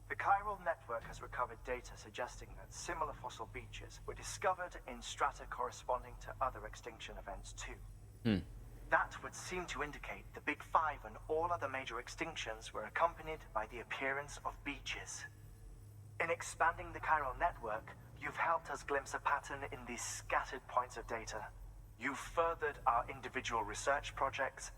The chiral network has recovered data suggesting that similar fossil beaches were discovered in strata corresponding to other extinction events too. That would seem to indicate the Big Five and all other major extinctions were accompanied by the appearance of beaches. In expanding the chiral network, you've helped us glimpse a pattern in these scattered points of data. You've furthered our individual research projects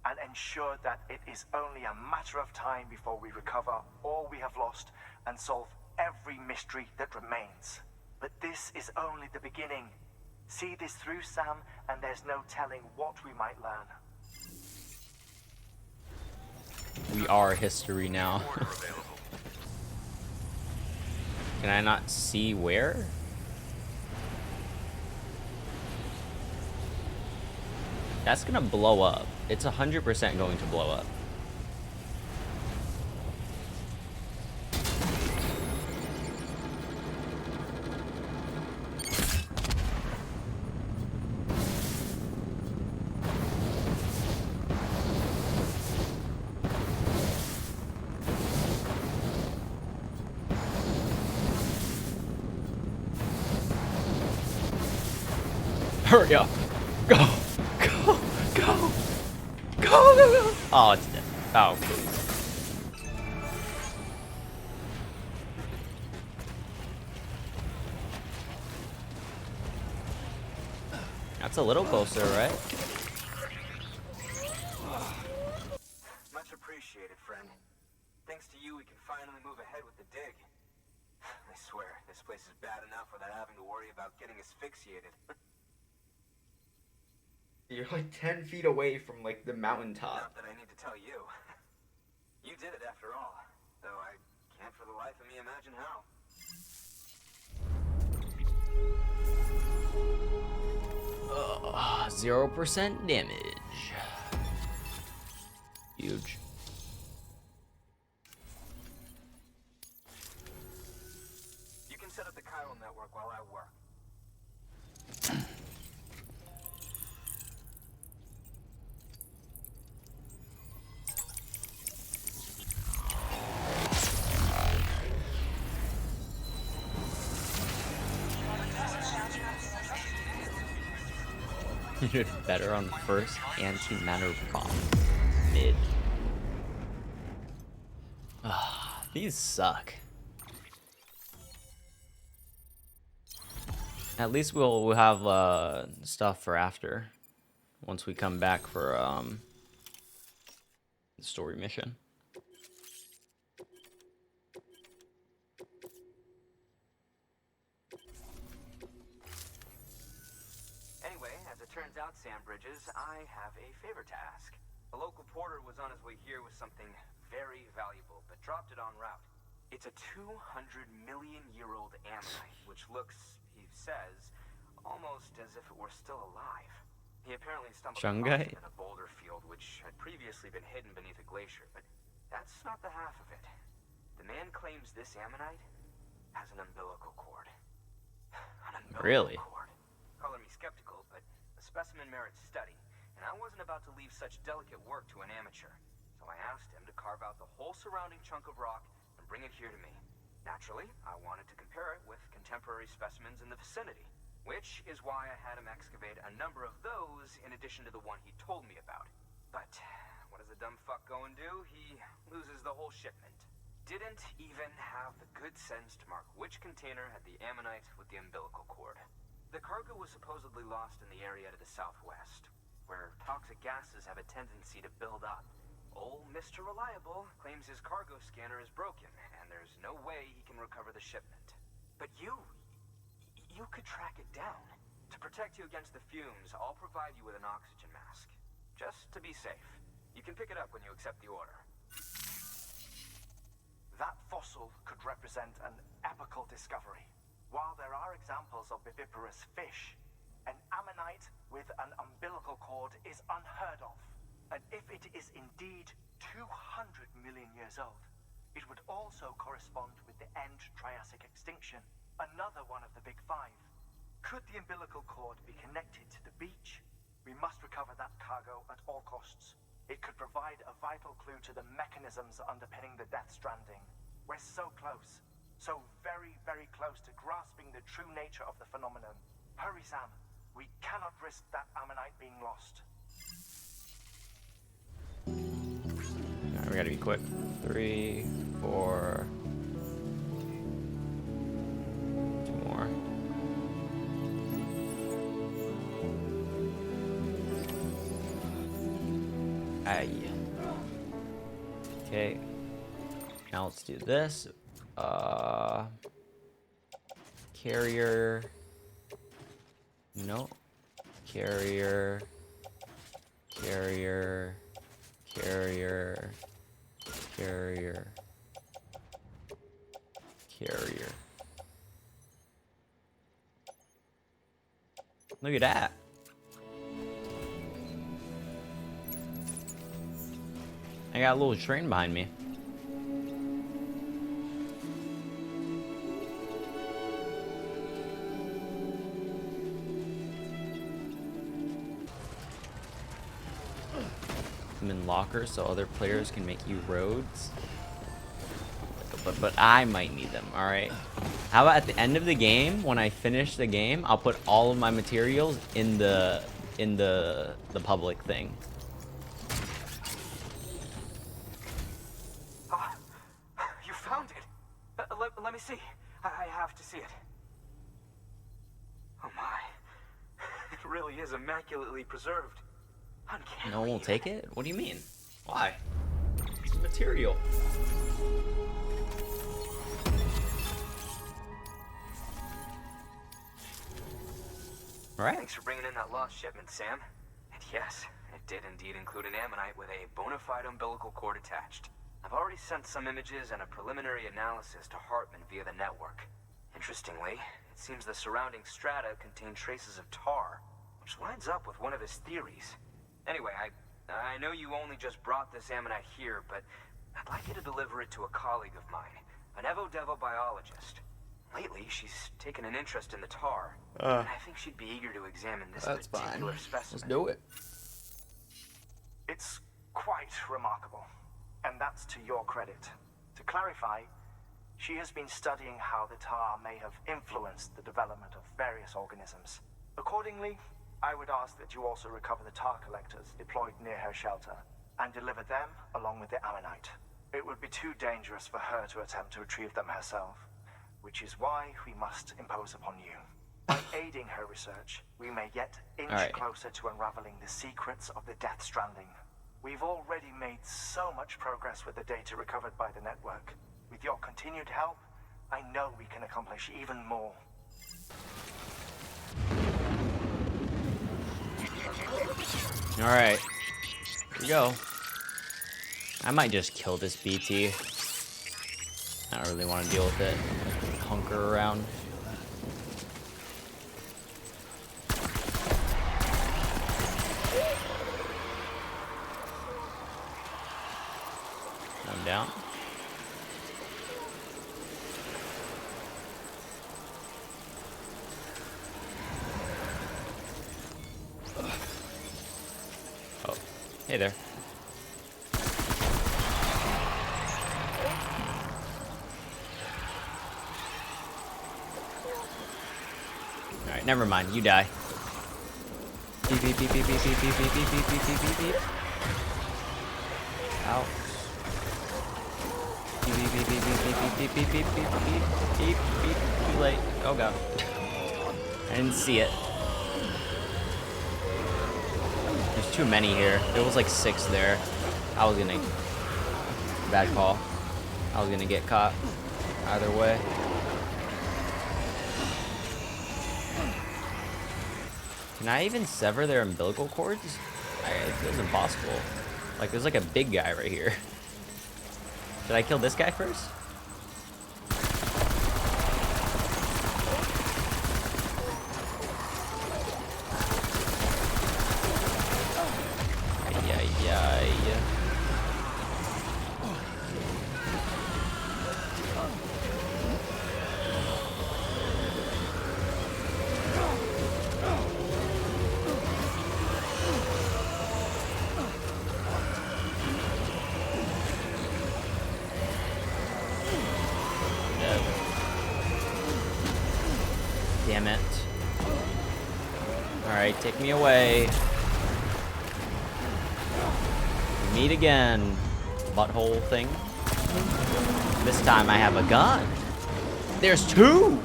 and ensured that it is only a matter of time before we recover all we have lost and solve every mystery that remains. But this is only the beginning. See this through, Sam, and there's no telling what we might learn. We are history now. Can I not see where? That's gonna blow up. It's 100% going to blow up. Hurry up. Go. Go. Go. Go. Oh, it's dead. Oh, please. That's a little closer, right? Much appreciated, friend. Thanks to you, we can finally move ahead with the dig. I swear, this place is bad enough without having to worry about getting asphyxiated. You're like 10 feet away from like the mountaintop. Not that I need to tell you. You did it after all. Though I can't for the life of me imagine how. 0% damage. huge. You can set up the chiral network while I work. You did better on first antimatter bomb. Mid. These suck. At least we'll have stuff for after. Once we come back for the story mission. Anyway, as it turns out, Sam Bridges, I have a favor to ask. A local porter was on his way here with something very valuable, but dropped it en route. It's a 200-million-year-old ammonite, which looks, he says, almost as if it were still alive. He apparently stumbled across it in a boulder field, which had previously been hidden beneath a glacier, but that's not the half of it. The man claims this ammonite has an umbilical cord. An umbilical cord. Color me skeptical, but the specimen merits study, and I wasn't about to leave such delicate work to an amateur. So I asked him to carve out the whole surrounding chunk of rock and bring it here to me. Naturally, I wanted to compare it with contemporary specimens in the vicinity, which is why I had him excavate a number of those in addition to the one he told me about. But what does the dumb fuck go and do? He loses the whole shipment. Didn't even have the good sense to mark which container had the ammonite with the umbilical cord. The cargo was supposedly lost in the area to the southwest, where toxic gases have a tendency to build up. Old Mr. Reliable claims his cargo scanner is broken, and there's no way he can recover the shipment. But you could track it down. To protect you against the fumes, I'll provide you with an oxygen mask. Just to be safe. You can pick it up when you accept the order. That fossil could represent an epical discovery. While there are examples of viviparous fish, an ammonite with an umbilical cord is unheard of. And if it is indeed 200 million years old, it would also correspond with the end Triassic extinction, another one of the big five. Could the umbilical cord be connected to the beach? We must recover that cargo at all costs. It could provide a vital clue to the mechanisms underpinning the Death Stranding. We're so close. So very, very close to grasping the true nature of the phenomenon. Hurry, Sam. We cannot risk that ammonite being lost. Alright, we gotta be quick. 3, 4. 2 more. Aye. Okay. Now let's do this. Carrier. No. Carrier. Carrier. Carrier. Carrier. Carrier. Look at that. I got a little train behind me. I'm in lockers so other players can make you roads. But I might need them, alright? How about at the end of the game, when I finish the game, I'll put all of my materials in the public thing. You found it. Let me see. I have to see it. Oh my. It really is immaculately preserved. Uncanny. No one will take it? What do you mean? Why? It's material. Right. Thanks for bringing in that lost shipment, Sam. And yes, it did indeed include an ammonite with a bona fide umbilical cord attached. I've already sent some images and a preliminary analysis to Heartman via the network. Interestingly, it seems the surrounding strata contain traces of tar, which lines up with one of his theories. Anyway, I I know you only just brought this ammonite here, but I'd like you to deliver it to a colleague of mine, an Evo-Devo biologist. Lately, she's taken an interest in the tar, and I think she'd be eager to examine this particular specimen. Let's do it. It's quite remarkable, and that's to your credit. To clarify, she has been studying how the tar may have influenced the development of various organisms. Accordingly, I would ask that you also recover the tar collectors deployed near her shelter and deliver them along with the ammonite. It would be too dangerous for her to attempt to retrieve them herself, which is why we must impose upon you. By aiding her research, we may yet inch closer to unraveling the secrets of the Death Stranding. We've already made so much progress with the data recovered by the network. With your continued help, I know we can accomplish even more. Alright. Here we go. I might just kill this BT. I don't really want to deal with it. Hunker around. I'm down. Oh, hey there. Alright, never mind, you die. Beep beep beep beep beep beep beep beep beep beep beep beep beep. Ow. Beep beep beep beep beep beep beep beep beep beep beep beep beep. Too late. Oh god. I didn't see it. There's too many here. There was like 6 there. I was gonna... Bad call. I was gonna get caught. Either way. Can I even sever their umbilical cords? It feels impossible. Like, there's like a big guy right here. Did I kill this guy first? Damn it. Alright, take me away. We meet again. Butthole thing. This time I have a gun. There's 2!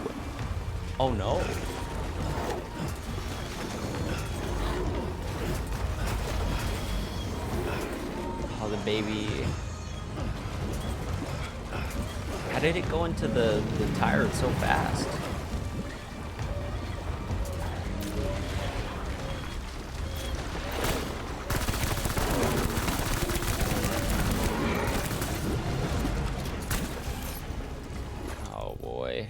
Oh no. Oh, the baby. How did it go into the tire so fast? Oh boy.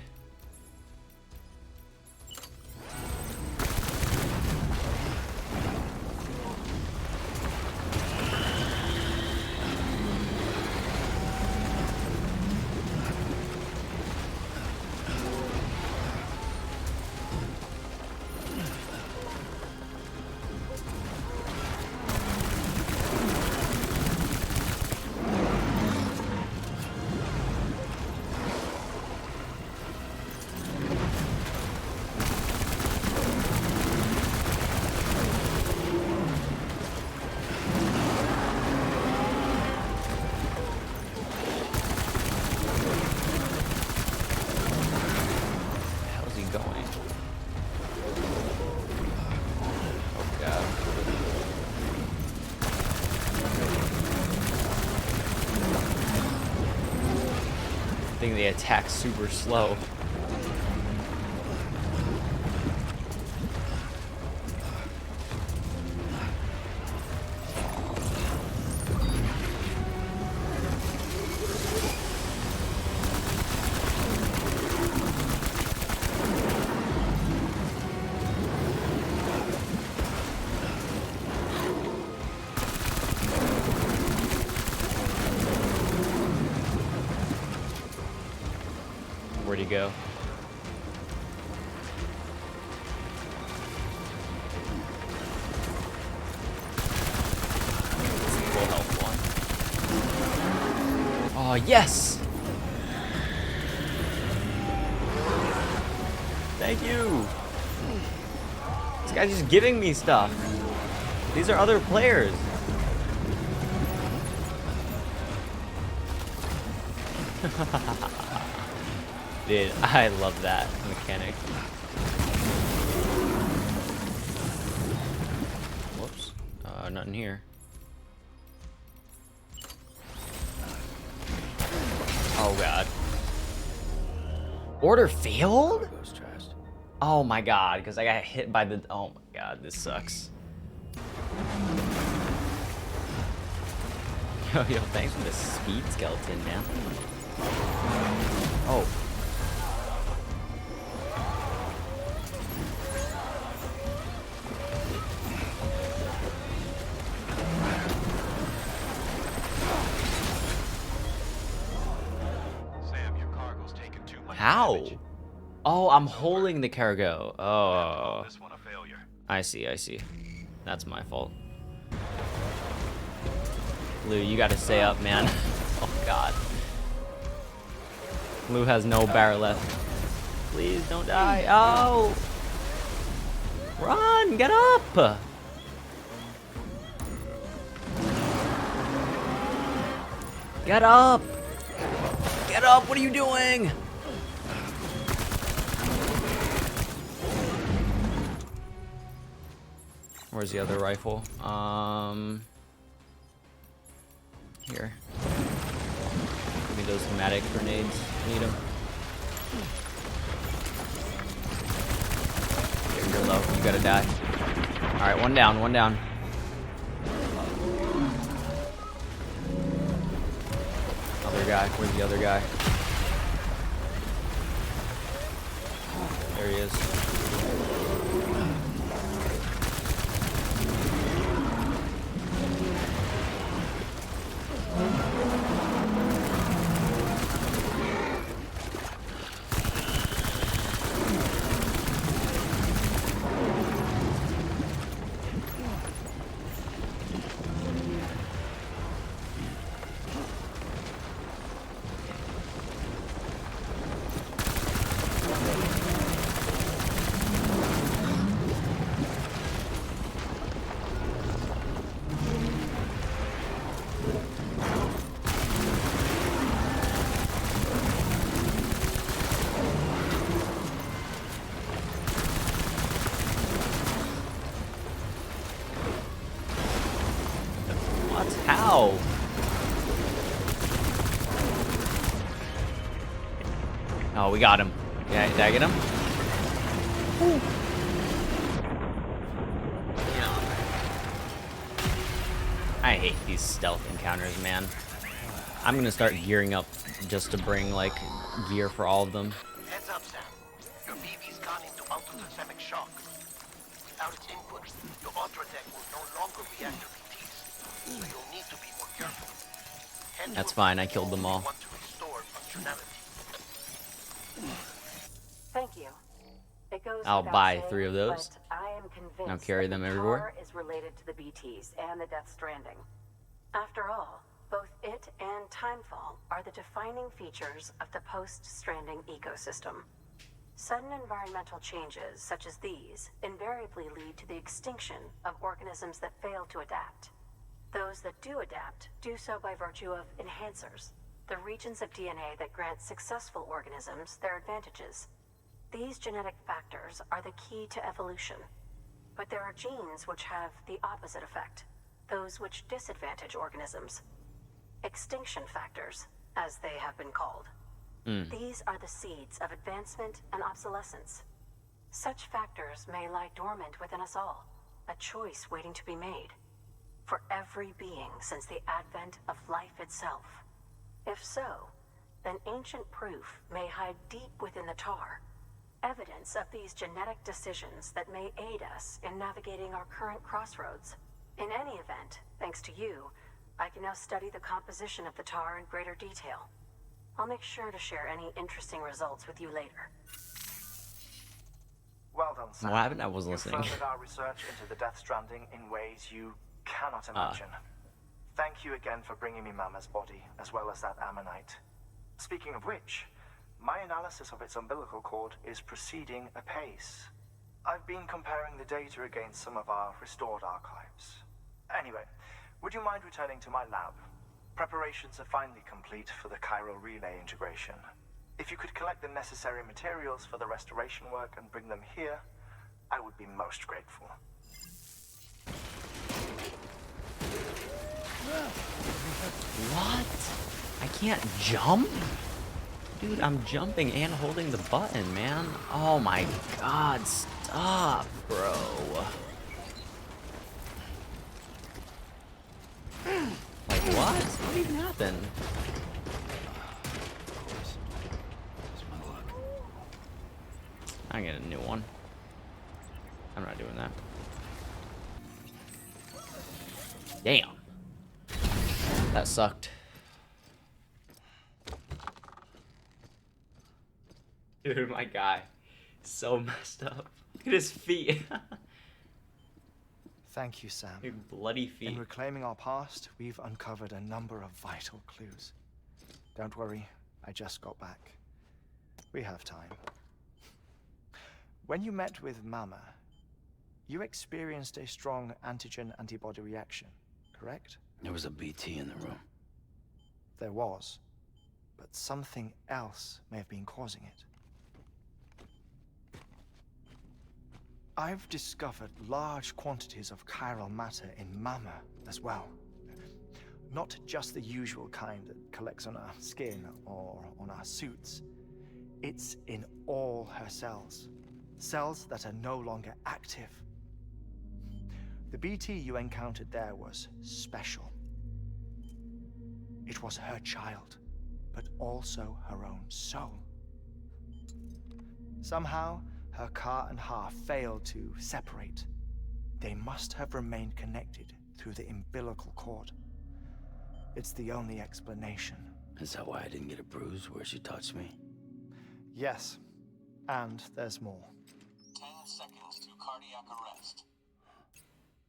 I think they attack super slow. go. Full health one. Oh, yes! Thank you! This guy's just giving me stuff. These are other players. Dude, I love that mechanic. Whoops. Nothing here. Oh god. Order failed? Oh my god, because I got hit by the... Oh my god, this sucks. Yo, thanks for the speed skeleton, man. Oh. Sam, your cargo's taken too much How? damage. Oh, I'm holding the cargo. Oh. This one a failure. I see. That's my fault. Lou, you gotta stay up, man. Oh god. Lou has no barrel left. Please don't die. Oh! Run! Get up! Get up! Get up! What are you doing? Where's the other rifle? Here. Give me those thematic grenades. Need them. You're low. You gotta die. Alright, one down, one down. Other guy. Where's the other guy? There he is. How? Oh, we got him. Yeah, did I get him? Ooh. I hate these stealth encounters, man. I'm gonna start gearing up just to bring, like, gear for all of them. Heads up, Sam. Your BB's gone into autosystemic shock. Without its input, your Ultratech will no longer react to BTs, so you'll need to be more careful. That's fine, I killed them all. Want to restore functionality. Thank you. It goes I'll without buy saying, 3 of those. but I am convinced I'll carry that them the everywhere. tar is related to the BTs and the Death Stranding. After all, both it and Timefall are the defining features of the post-Stranding ecosystem. Sudden environmental changes such as these invariably lead to the extinction of organisms that fail to adapt. Those that do adapt do so by virtue of enhancers, the regions of DNA that grant successful organisms their advantages. These genetic factors are the key to evolution. But there are genes which have the opposite effect, those which disadvantage organisms. Extinction factors, as they have been called. These are the seeds of advancement and obsolescence. Such factors may lie dormant within us all, a choice waiting to be made. For every being since the advent of life itself. If so, then ancient proof may hide deep within the tar, evidence of these genetic decisions that may aid us in navigating our current crossroads. In any event, thanks to you, I can now study the composition of the tar in greater detail. I'll make sure to share any interesting results with you later. Well done, Sam. What happened? I wasn't You've listening. furthered our research into the Death Stranding in ways you cannot imagine. Thank you again for bringing me Mama's body, as well as that ammonite. Speaking of which, my analysis of its umbilical cord is proceeding apace. I've been comparing the data against some of our restored archives. Anyway, would you mind returning to my lab? Preparations are finally complete for the chiral relay integration. If you could collect the necessary materials for the restoration work and bring them here, I would be most grateful. What? I can't jump? Dude, I'm jumping and holding the button, man. Oh my god, stop, bro. Like, what? What even happened? I get a new one. I'm not doing that. Damn. That sucked. Dude, my guy. So messed up. Look at his feet. Thank you, Sam. Big bloody feet. In reclaiming our past, we've uncovered a number of vital clues. Don't worry, I just got back. We have time. When you met with Mama, you experienced a strong antigen-antibody reaction, correct? There was a BT in the room. There was, but something else may have been causing it. I've discovered large quantities of chiral matter in Mama as well. Not just the usual kind that collects on our skin or on our suits. It's in all her cells. Cells that are no longer active. The BT you encountered there was special. It was her child, but also her own soul. Somehow, her car and half failed to separate. They must have remained connected through the umbilical cord. It's the only explanation. Is that why I didn't get a bruise where she touched me? Yes, and there's more. 10 seconds to cardiac arrest.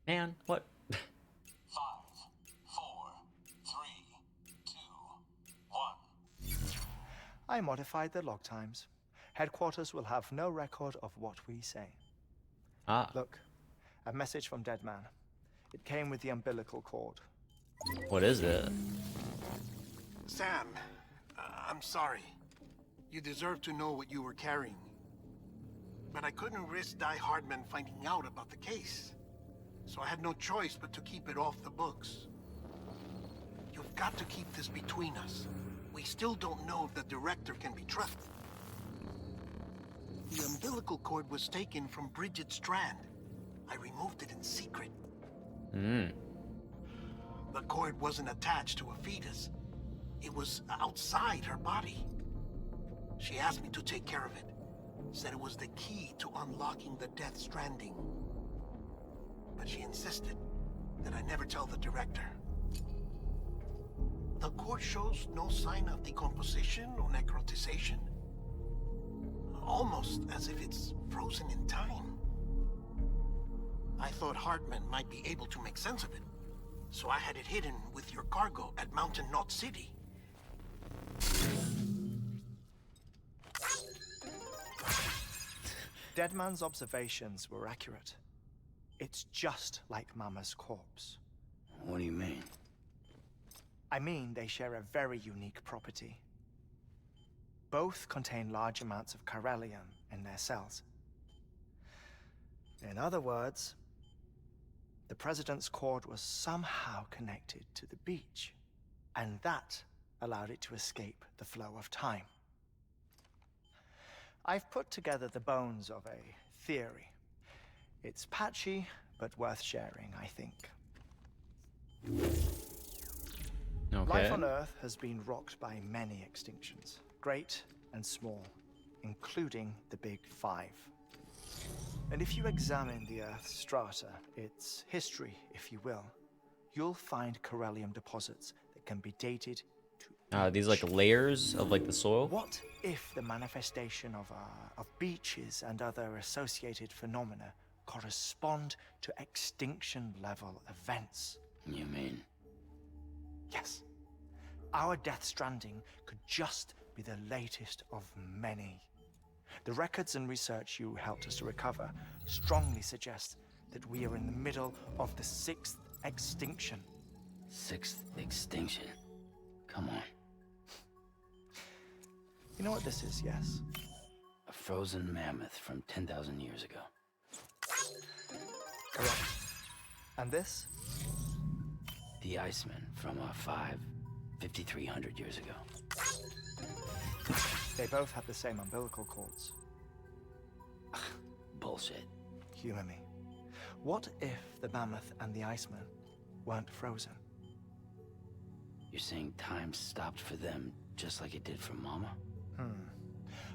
Man, what? 5, 4, 3, 2, 1. I modified the log times. Headquarters will have no record of what we say. Ah. Look, a message from Dead Man. It came with the umbilical cord. What is it? Sam, I'm sorry. You deserve to know what you were carrying. But I couldn't risk Heartman finding out about the case. So I had no choice but to keep it off the books. You've got to keep this between us. We still don't know if the director can be trusted. The umbilical cord was taken from Bridget Strand. I removed it in secret. The cord wasn't attached to a fetus. It was outside her body. She asked me to take care of it. Said it was the key to unlocking the Death Stranding. But she insisted that I never tell the director. The cord shows no sign of decomposition or necrotization. Almost as if it's frozen in time. I thought Heartman might be able to make sense of it. So I had it hidden with your cargo at Mountain Knot City. Deadman's observations were accurate. It's just like Mama's corpse. What do you mean? I mean, they share a very unique property. Both contain large amounts of chiralium in their cells. In other words, the President's cord was somehow connected to the beach, and that allowed it to escape the flow of time. I've put together the bones of a theory. It's patchy, but worth sharing, I think. Okay. Life on Earth has been rocked by many extinctions, great and small, including the Big Five. And if you examine the Earth's strata, its history, if you will, you'll find chiralium deposits that can be dated to These like layers of like the soil. What if the manifestation of beaches and other associated phenomena correspond to extinction-level events? You mean? Yes. Our Death Stranding could just be the latest of many. The records and research you helped us to recover strongly suggest that we are in the middle of the 6th extinction. 6th extinction? Come on. You know what this is, yes? A frozen mammoth from 10,000 years ago. Correct. And this? The Iceman from 5,300 years ago. They both have the same umbilical cords. Bullshit. Humor me. What if the mammoth and the Iceman weren't frozen? You're saying time stopped for them just like it did for Mama?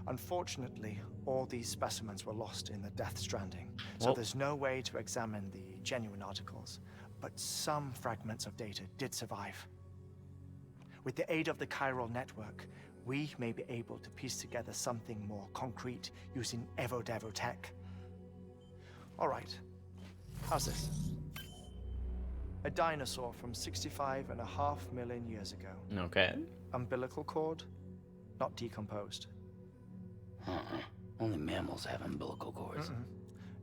Unfortunately, all these specimens were lost in the Death Stranding, so Well, there's no way to examine the genuine articles. But some fragments of data did survive. With the aid of the chiral network, we may be able to piece together something more concrete using Evo-Devo tech. All right, how's this? A dinosaur from 65.5 million years ago. Okay. Umbilical cord, not decomposed. Only mammals have umbilical cords.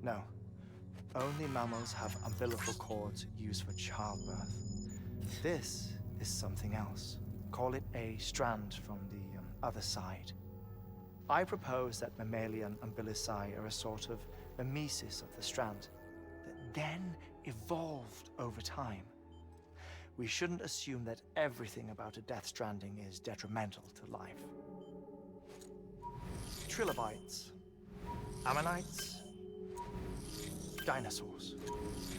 No. Only mammals have umbilical cords used for childbirth. This is something else. Call it a strand from the other side. I propose that mammalian umbilici are a sort of mimesis of the strand that then evolved over time. We shouldn't assume that everything about a Death Stranding is detrimental to life. Trilobites, ammonites, dinosaurs,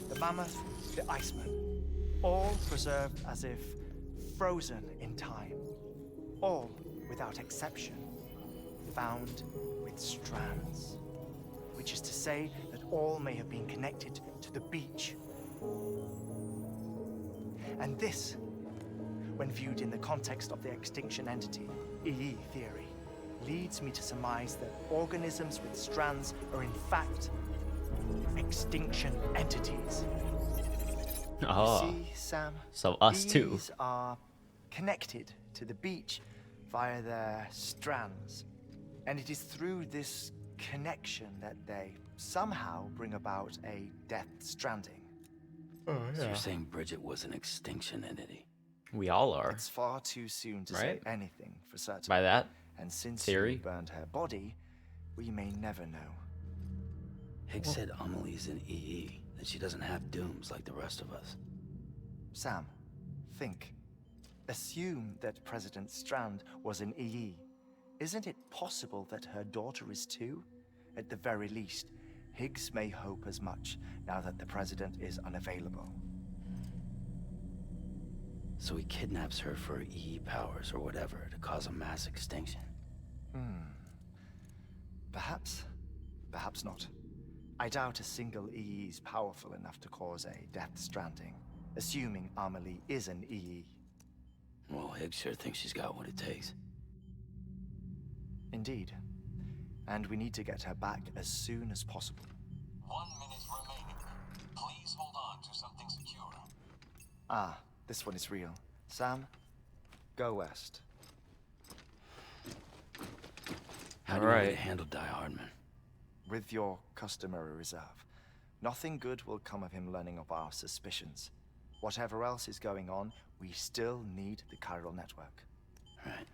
the mammoth, the Iceman, all preserved as if frozen in time, all without exception found with strands, which is to say that all may have been connected to the beach. And this, when viewed in the context of the extinction entity, EE theory, leads me to surmise that organisms with strands are in fact extinction entities. Oh. You see, Sam? So us too. These are connected to the beach via their strands. And it is through this connection that they somehow bring about a Death Stranding. So you're saying Bridget was an extinction entity? We all are. It's far too soon to say Right? anything for certain. By that And since theory. you burned her body, we may never know. Higgs said Amelie's an EE, that she doesn't have dooms like the rest of us. Sam, think. Assume that President Strand was an EE. Isn't it possible that her daughter is too? At the very least, Higgs may hope as much now that the president is unavailable. So he kidnaps her for EE powers or whatever to cause a mass extinction. Perhaps. Perhaps not. I doubt a single EE is powerful enough to cause a Death Stranding, assuming Amelie is an EE. Well, Higgs sure thinks she's got what it takes. Indeed. And we need to get her back as soon as possible. 1 minute remaining. Please hold on to something secure. Ah, this one is real. Sam, go west. How do you want me to Alright. handle Die Hardman? With your customary reserve. Nothing good will come of him learning of our suspicions. Whatever else is going on, we still need the chiral network. Right.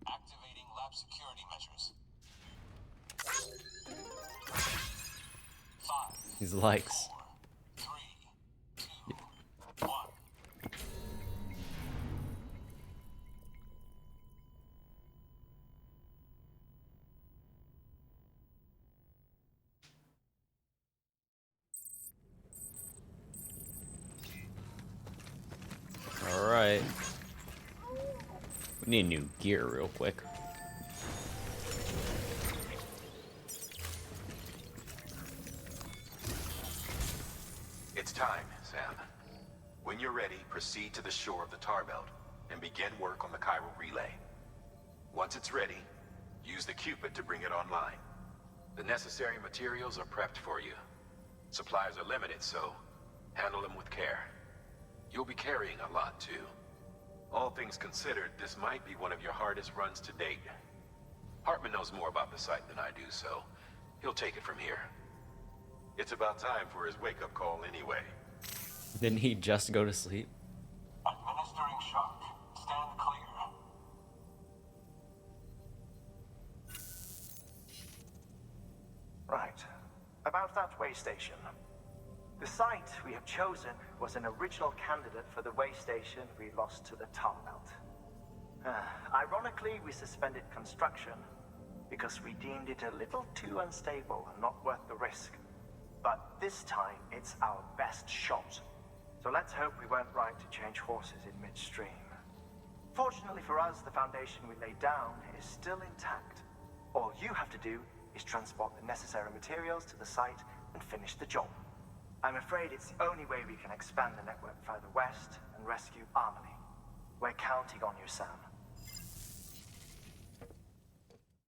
Activating lab security measures. 5, These likes. 4, 3, 2, 1. Alright. We need new gear real quick. It's time, Sam. When you're ready, proceed to the shore of the Tar Belt and begin work on the chiral relay. Once it's ready, use the Cupid to bring it online. The necessary materials are prepped for you. Supplies are limited, so handle them with care. You'll be carrying a lot, too. All things considered, this might be one of your hardest runs to date. Heartman knows more about the site than I do, so he'll take it from here. It's about time for his wake-up call anyway. Didn't he just go to sleep? Administering shock. Stand clear. Right. About that way station. The site we have chosen was an original candidate for the way station we lost to the Tar Belt. Ironically, we suspended construction because we deemed it a little too unstable and not worth the risk. But this time, it's our best shot. So let's hope we weren't right to change horses in midstream. Fortunately for us, the foundation we laid down is still intact. All you have to do is transport the necessary materials to the site and finish the job. I'm afraid it's the only way we can expand the network further west and rescue Harmony. We're counting on you, Sam.